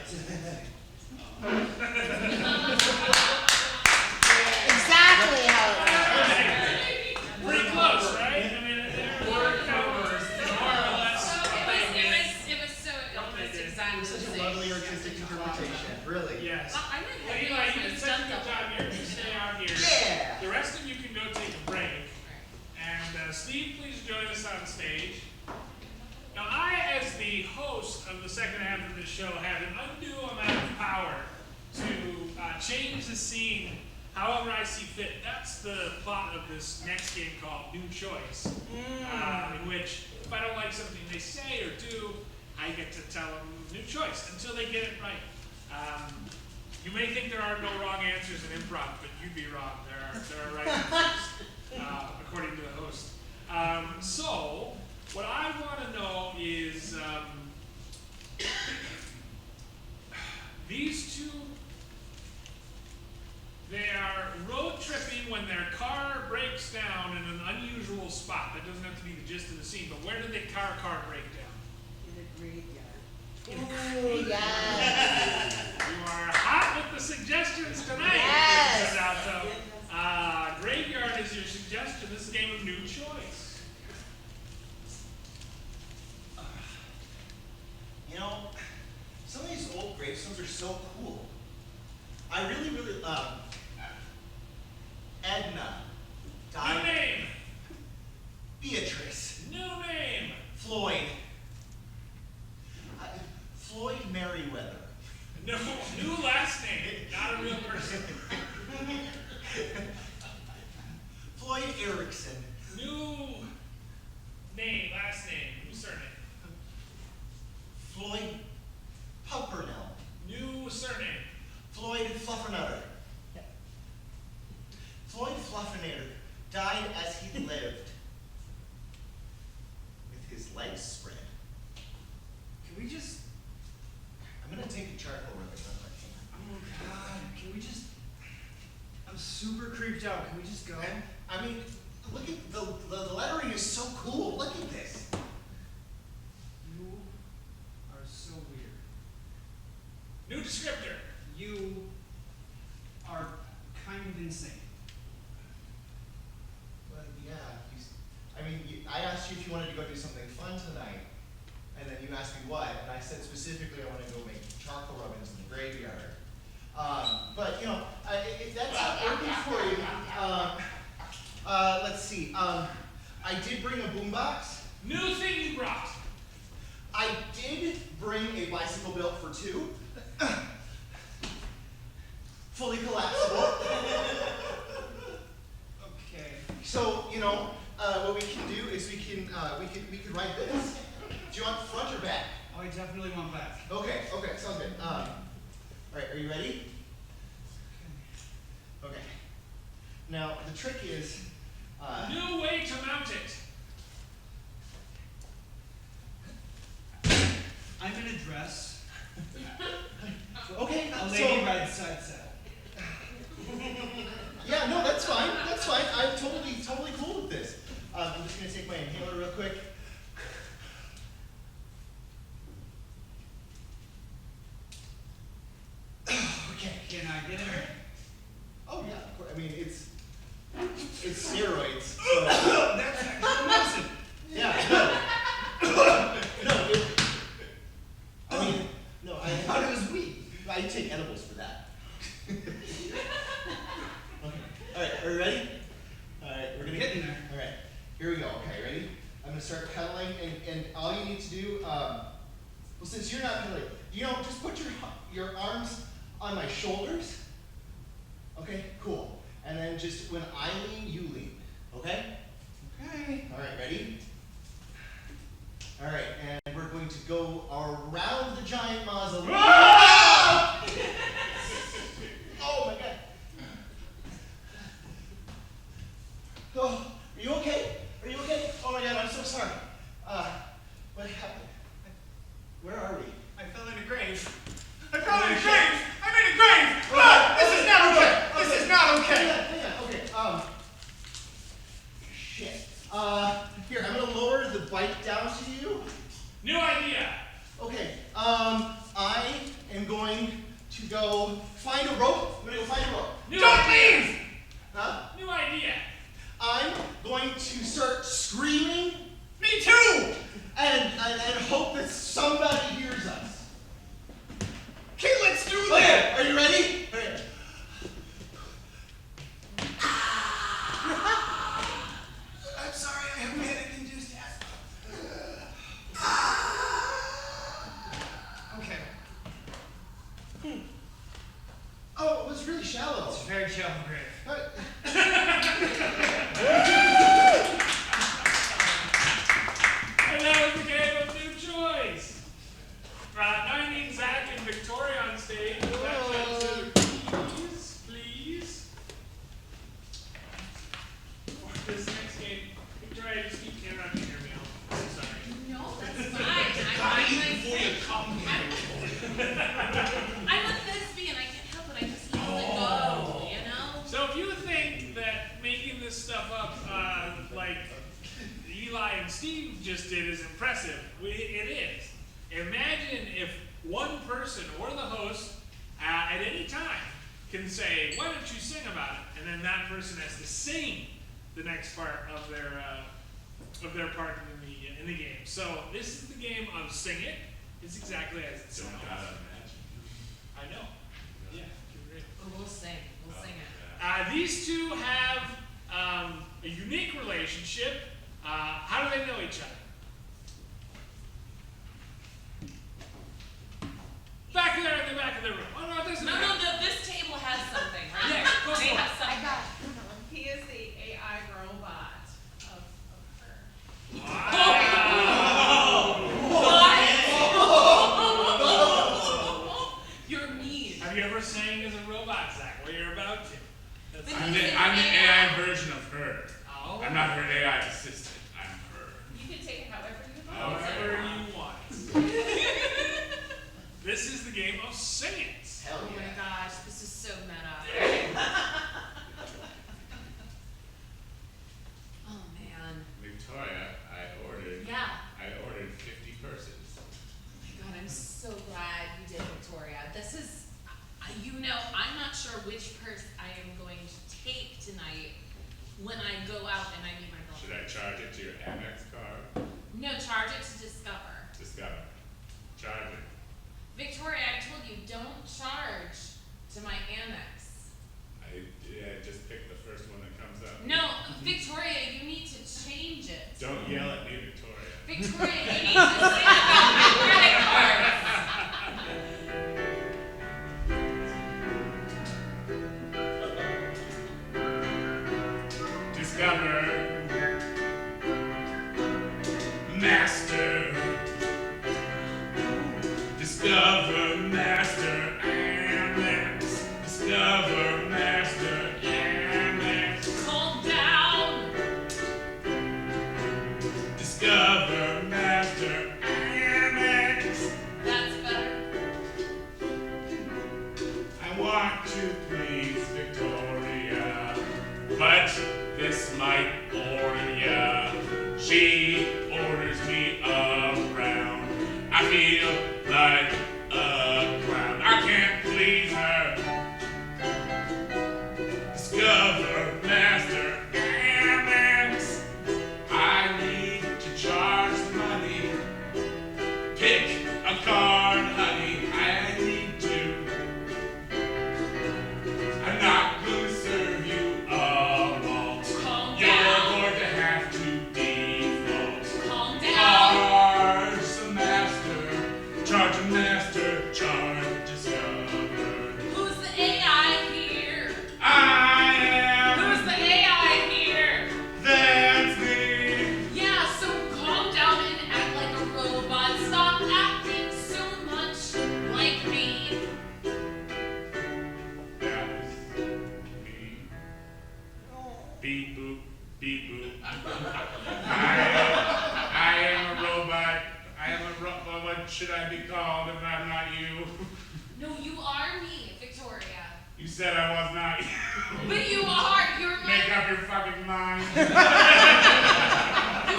Exactly how it Pretty close, right? I mean, word covers more or less. So it was so almost exactly the Such a same. lovely artistic interpretation, really. Yes. Well, I might Well, have Eli, you been did such a good job. You're going to stay out here. Yeah. The rest of you can go take a break. And Steve, please join us on stage. Now, I, as the host of the second half of this show, have an undue amount of power to change the scene however I see fit. That's the plot of this next game called New Choice, in which if I don't like something they say or do, I get to tell them new choice until they get it right. You may think there are no wrong answers in improv, but you'd be wrong. There are right answers, according to the host. So, what I want to know is these two, they are road tripping when their car breaks down in an unusual spot. That doesn't have to be the gist of the scene, but where did the car break down? Ooh, yes. You are hot with the suggestions tonight. Yes. Mrs. Alto. Graveyard is your suggestion. This is a game of new choice. You know, some of these old gravestones are so cool. I really, Edna. New Died. name. Beatrice. New name. Floyd. Floyd Merriweather. No, new last name. Not a real person. Floyd Erickson. New name, last name, new surname. Floyd Pumpernell. New surname. Floyd Fluffernutter. Floyd Fluffernutter died as he lived, with his legs spread. Can we just? I'm gonna take a charcoal rubbing on my hand. Oh God! Can we just? I'm super creeped out. Can we just go? I mean, look at the lettering is so cool. Look at this. You are so weird. New descriptor. You are kind of insane. But yeah, I asked you if you wanted to go do something fun tonight, and then you asked me what, and I said specifically I want to go make charcoal rubbings in the graveyard. But you know, if that's not working for you, let's see. I did bring a boombox. New thing you brought. I did bring a bicycle built for two. Fully collapsible. Okay. So, you know, what we can do is we could write this. Do you want front or back? Oh, I definitely want back. Okay, sounds good. All right, are you ready? Okay. Now, the trick is, New way to mount it. I'm in a dress. okay, A so, lady rides side saddle. yeah, no, that's fine, I'm totally cool with this. I'm just gonna take my inhaler real quick. Okay. Can I get in her? Oh yeah, of course. I mean, it's steroids. So. That's actually massive. Yeah. I mean, no. I thought it was weed. I take edibles for that. Okay. All right. Are you ready? All right. We're gonna Get in there. All right. Here we go. Okay. Ready? I'm gonna start pedaling, and all you need to do, well, since you're not pedaling, just put your arms on my shoulders. Okay. Cool. And then just when I lean, you lean. Okay? Okay. All right, ready? All right, and we're going to go around the giant mausoleum. Oh my God. Oh, are you okay? Are you okay? Oh my God, I'm so sorry. What happened? Where are we? I fell in a grave. I fell in a grave! I'm in a grave! Ah, this is not okay! This is not okay! Hang on, okay, shit. Here, I'm gonna lower the bike down to you. New idea. Okay, I am going to go find a rope. I'm gonna go find a rope. Don't leave! Huh? New idea. I'm going to start screaming. Me too! And hope that somebody hears us. Okay, let's do this! Okay, are you ready? Okay. I'm sorry, I have panic-induced asthma. Okay. Oh, it was really shallow. It's a very shallow grave. And that was the game of new choice. Now I need Zach and Victoria on stage. Please. For this next game, Victoria, just keep camera on your meal. I'm sorry. No, that's fine. I'm a thespian. I can't help it. I just need to go, you know? So if you think that making this stuff up, like Eli and Steve just did, is impressive, it is. Imagine if one person or the host at any time can say, "Why don't you sing about it?" And then that person has to sing the next part of their part in the game. So this is the game of Sing It. It's exactly as it sounds. I know. Yeah, you're right. We'll sing. We'll sing it. These two have a unique relationship. How do they know each other? Back there in the back of the room. Oh, no, it doesn't matter. No, this table has something, right? Yeah, go They for have it. something. He is the AI robot of her. You're mean. Have you ever sang as a robot, Zach? Well, you're about to. That's But I'm the AI version of her. Oh. I'm not her AI assistant. I'm her. You can take it however you want. However you want. This is the game of Sing It. Hell Oh my yeah. gosh, this is so meta. Oh man. Victoria, I ordered Yeah. 50 purses. Oh my god, I'm so glad you did, Victoria. This is, I'm not sure which purse I am going to take tonight when I go out and I meet my Should girlfriend. I charge it to your Amex card? No, charge it to Discover. Discover. Charge it. Victoria, I told you, don't charge to my Amex. Just pick the first one that comes up. No, Victoria, you need to change it. Don't yell at me, Victoria. Victoria, you need to say about my credit cards. Discover. Master. Discover Master Amex. Discover Master Amex. Calm down. Discover Master Amex. That's better. I want to please Victoria, but this might bore ya. She orders me around. I feel like a clown. I can't please her. Discover Master Amex. I need to charge money. Pick a card, honey. I need to. I'm not gonna serve you a malt. Calm You're down. going to have to default. Calm down. Charge the master. Charge the master. said I was not. But you are. You're my. Make up your fucking mind. You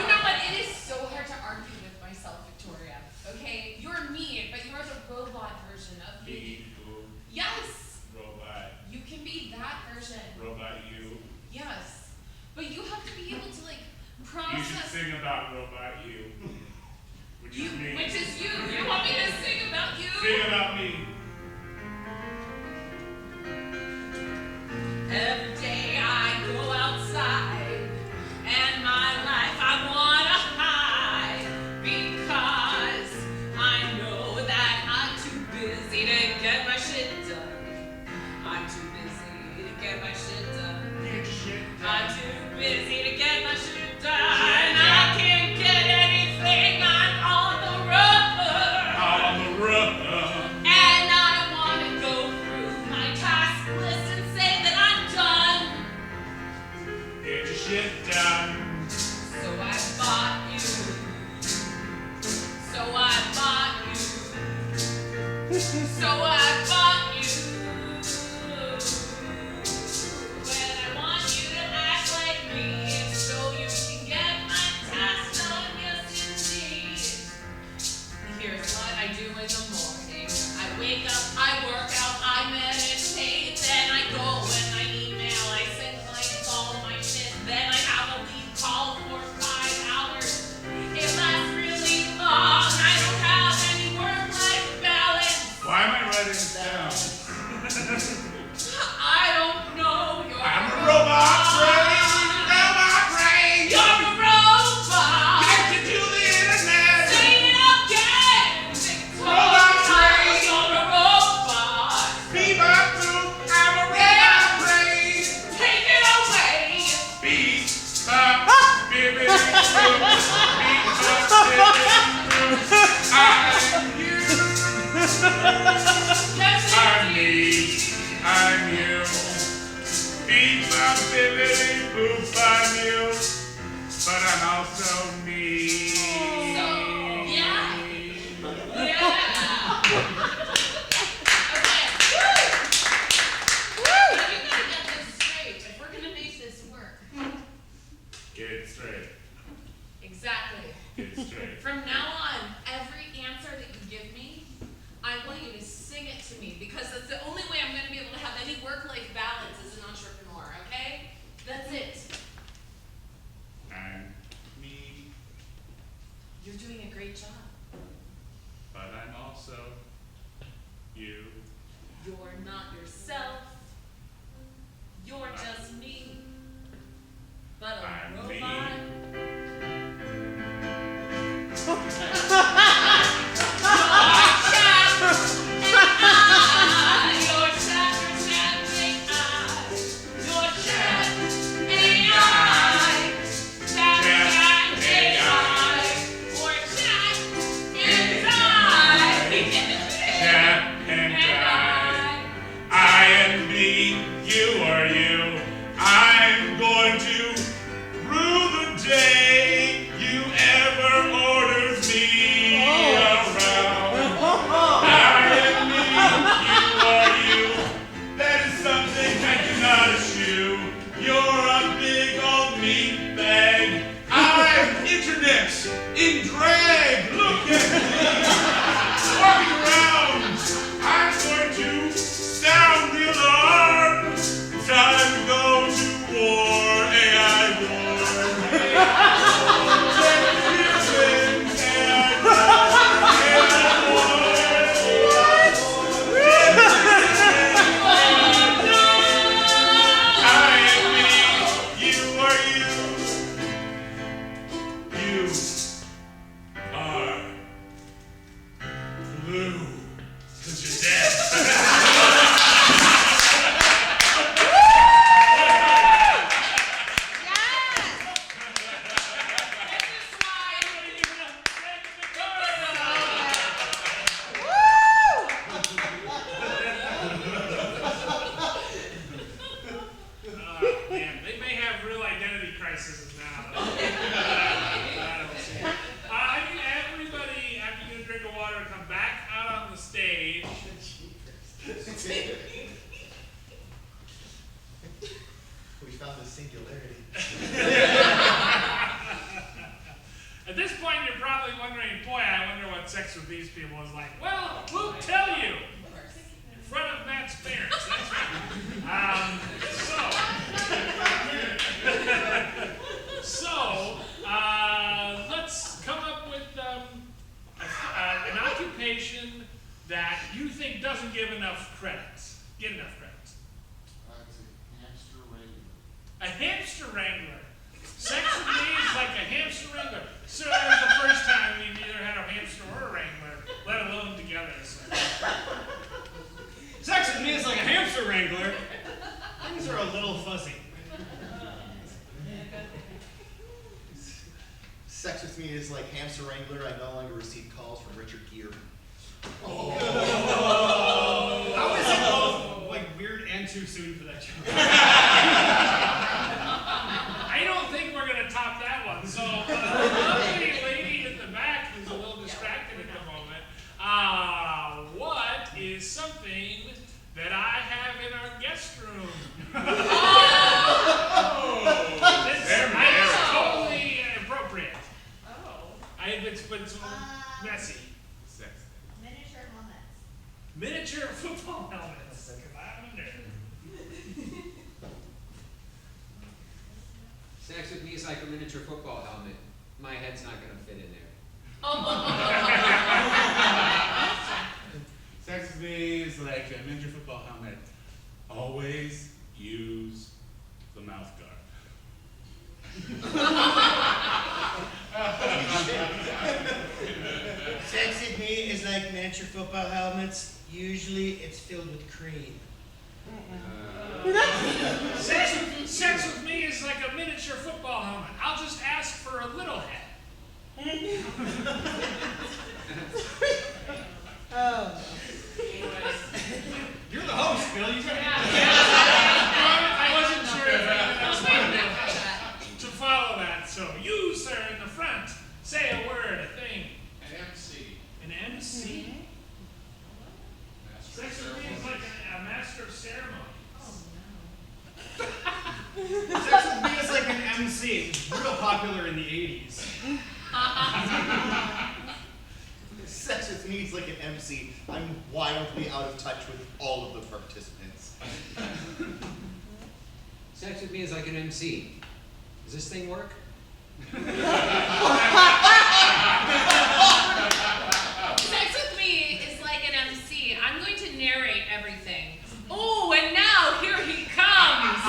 know what? It is so hard to argue with myself, Victoria. Okay? You're me, but you're the robot version of me. Me, who? Yes. Robot. You can be that version. Robot you. Yes. But you have to be able to like You should process. sing about robot you. Which is me. Which is you. You want me to sing about you? Sing about me. Every day I go outside, and my life I wanna hide, because I know that I'm too busy to get my shit done. I'm too busy to get my shit done. Get shit done. I'm too busy to get my shit done. I can't get anything. I'm on the road. On the road. And I wanna go through my task list and say that I'm done. Get your shit done. So I bought you. So I bought you. So I bought you. And I want you to act like me, so you can get my task done. Yes, indeed. Here's what I do in the morning. I wake up, I work out, I meditate, then I go and I email, I send clients all of my shit, then I have a lead call for 5 hours. It lasts really long, I don't have any work-life balance. Why am I writing this down? I don't know, you're I'm a robot brain. Robot brain. You're a robot. Connected to the internet. Say it again, Robot brain. You're a robot. Bebop boop. I'm a robot brain. Take it away. Bebop bibbidi boop. Bebop bibbidi boop. I'm you. Yes, I'm indeed. me. I'm you. Bebop bibbidi boop. I'm you. But I'm also me. So, yeah. Yeah. Okay. Woo! Now you gotta get this straight. If we're gonna make this work. Get it straight. Exactly. Get it straight. From now on, every answer that you give me, I want you to sing it to me, because that's the only way I'm gonna be able to have any work-life balance as an entrepreneur, okay? That's it. I'm me, You're doing a great job. but I'm also you. You're not yourself. You're just me. But a I'm me. robot. Chat and die. I am me, you are you. I'm going to rule the day you ever orders me around. I am me, you are you. That is something I cannot eschew. You're a big old meat bag. I'm internet in drag. Look at me. Walking around. I'm going to sound the alarm. Time to go to war. AI war. Humans, AI war. AI I am me. You are you. You are blue. 'Cause you're dead. Man, they may have real identity crises now. I don't see it. I need everybody, after you drink of water, come back out on the stage. found the singularity. At this point, you're probably wondering, boy, I wonder what sex with these people is like. Well, we'll tell you. In front of Matt's parents, that's right. So, let's come up with an occupation that you think doesn't give enough credits. Get enough credits. A hamster wrangler. Sex with me is like a hamster wrangler. So that was the first time we've either had a hamster or a wrangler, let alone together. So. Sex with me is like a hamster wrangler. Things are a little fuzzy. Sex with me is like hamster wrangler. I no longer receive calls from Richard Gere. How is it both like weird and too soon for that joke? I don't think we're going to top that one. So, the lovely lady in the back who's a little distracted at the moment, what is something that I have in our guest room? It's totally appropriate. It's messy. Miniature helmets. Miniature football helmets. Lavender. Sex with me is like a miniature football helmet. My head's not going to fit in there. Sex with me is like a miniature football helmet. Always use the mouth guard. Sex with me is like miniature football helmets. Usually it's filled with cream. Sex with me is like a miniature football helmet. I'll just ask for a little head. Oh. You're the host, Bill. You gotta I wasn't sure if anyone else wanted to follow that. So you, sir, in the front, say a word, a thing. An MC. An MC? Sex with me is like a master of ceremony. Sex with me is like an MC. It's real popular in the 80s. Sex with me is like an MC. I'm wildly out of touch with all of the participants. Sex with me is like an MC. Does this thing work? Sex with me is like an MC. I'm going to narrate everything. Oh, and now here he comes.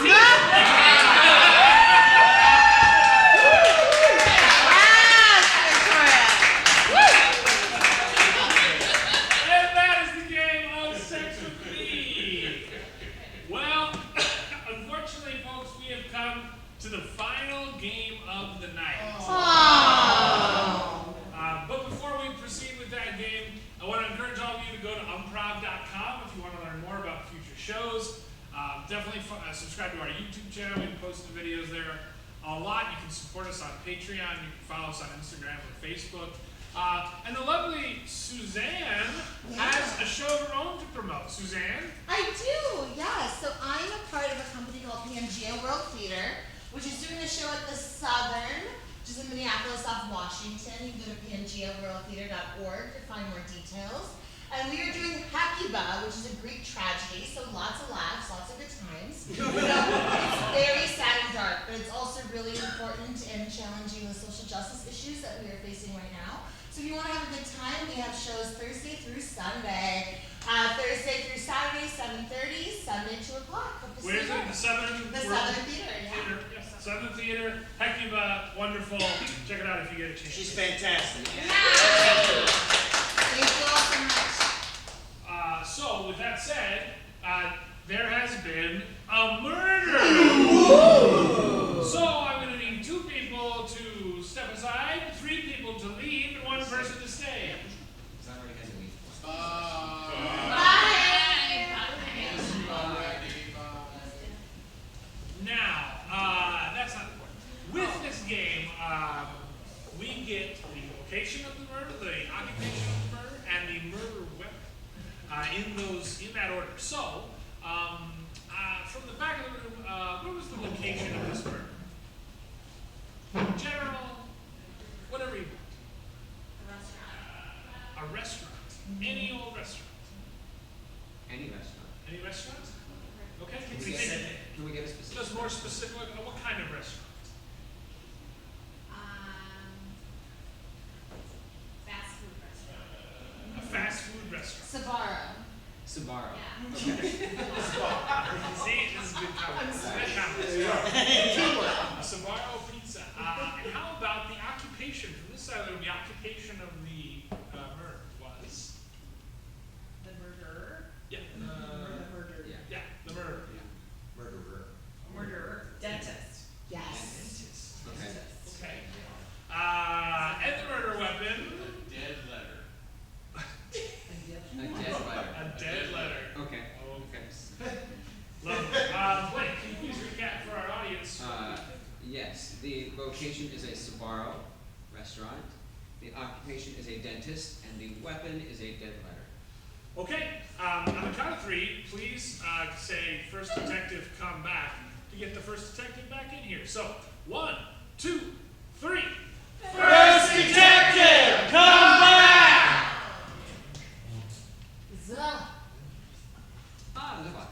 And that is the game of Sex with Me. Well, unfortunately, folks, we have come to the final game of the night. But before we proceed with that game, I want to encourage all of you to go to Improv.com if you want to learn more about future shows. Definitely subscribe to our YouTube channel. We post the videos there a lot. You can support us on Patreon. You can follow us on Instagram or Facebook. And the lovely Suzanne has a show of her own to promote. Suzanne? I do, yeah. So I'm a part of a company called Pangea World Theater, which is doing a show at the Southern, which is in Minneapolis off Washington. You can go to pangeaworldtheater.org to find more details. And we are doing Hecuba, which is a Greek tragedy, so lots of laughs, lots of good times. It's very sad and dark, but it's also really important in challenging the social justice issues that we are facing right now. So if you want to have a good time, we have shows Thursday through Sunday. Thursday through Saturday, 7:30, Sunday 2 o'clock. Where's it? The Southern The World Southern Theater, yeah. Yes, Southern Theater, Hecuba, wonderful. Check it out if you get a chance. She's fantastic. Thank you all so much. So, with that said, there has been a murder. So, I'm going to need 2 people to step aside, 3 people to leave, and 1 person to stay. Somebody has to leave. Now, that's not important. With this game, we get the location of the murder, the occupation of the murder, and the murder weapon in that order. So, from the back of the room, location of this murder? General, whatever you want. A restaurant. Any old restaurant. Any restaurant. Any restaurant? Okay. Can we get a specific? Just more specific. What kind of restaurant? Fast food restaurant. A fast food restaurant. Sabaro. Yeah. See, this is good comments. Good comments. A Sabaro pizza. And how about the occupation? From this side, the occupation of the murder was? The murderer. Yeah. The murderer. Yeah, the murder. Yeah. Murderer. Dentist. Yes. Okay. Okay. And the murder weapon. Dead letter. A dead letter. A dead letter. Okay. Okay. Lovely. Blake, can you please recap for our audience? Yes, the location is a Sabaro restaurant. The occupation is a dentist, and the weapon is a dead letter. Okay, on the count of three, please say first detective come back to get the first detective back in here. So, 1, 2, 3. First detective, come back! The buck.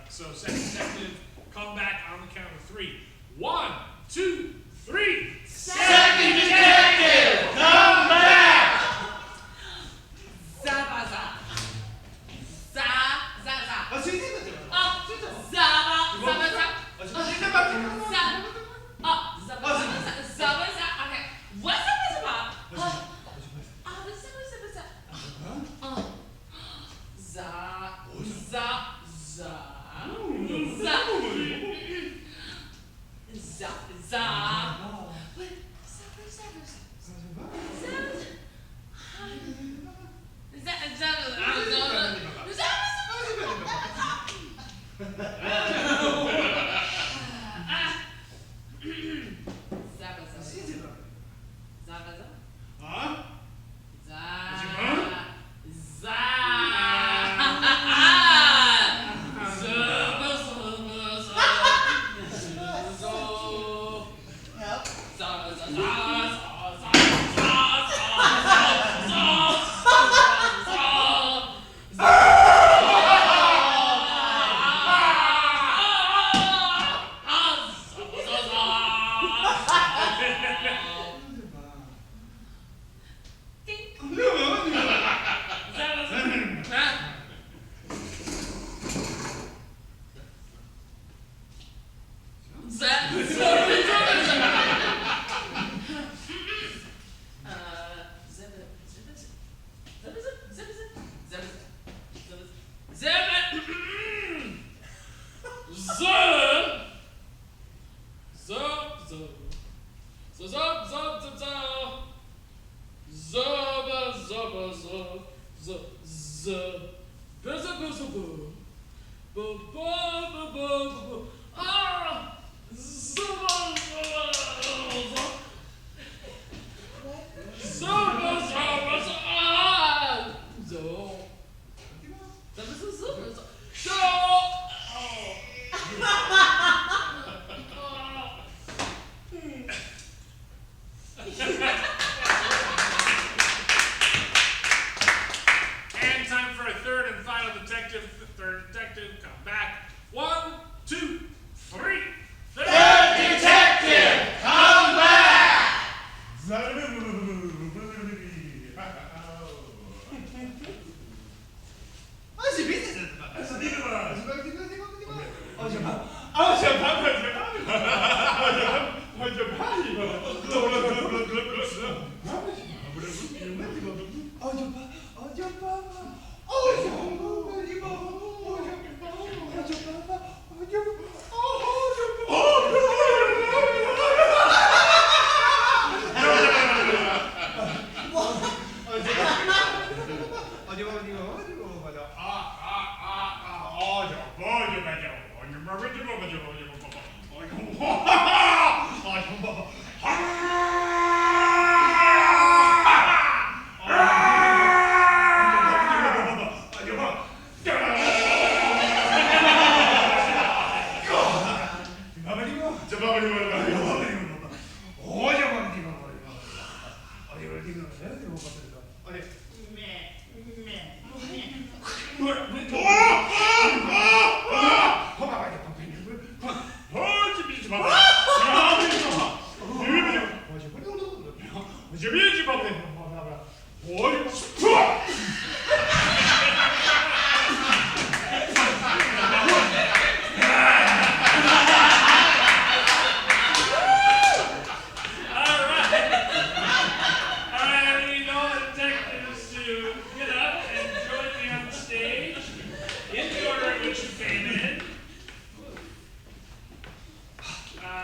So, second detective, come back on the count of 3. 1, 2, 3. Second detective, come back! Zabaza. Za. What's he doing? Zaba. Zabaza. Zabaza. Okay. What's up? And time for a third and final detective. Third detective, come back. 1, 2, 3. Third detective, come back!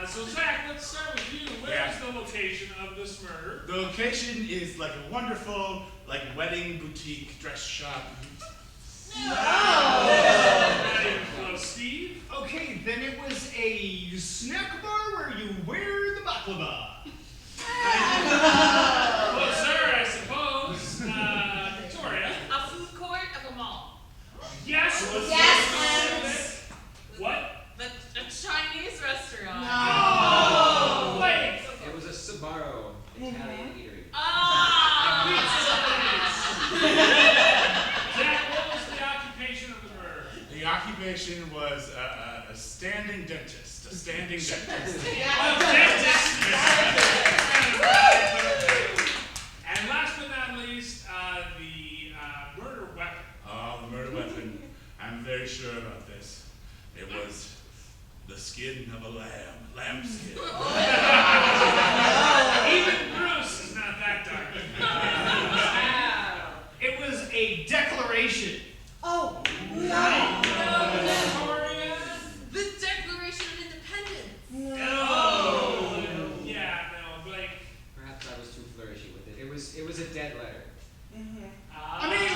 So Zach, let's start with you. Where's the location of this murder? The location is like a wonderful, like wedding boutique dress shop. Not even close. Steve? Okay, then it was a snack bar where you wear the baklava. Closer, I suppose. Victoria? A food court of a mall. Yes. Yes, What? A Chinese restaurant. Oh, wait. It was a Sbarro Italian eatery. Jack, what was the occupation of the murder? The occupation was a standing dentist. A standing dentist. And last but not least, the murder weapon. Oh, the murder weapon. I'm very sure about this. It was the skin of a lamb skin. Even Bruce is not that dark. It was a declaration. Oh, Victoria? The Declaration of Independence. Oh. Yeah, no, Blake. Perhaps I was too flourishy with it. It was a dead letter. I mean,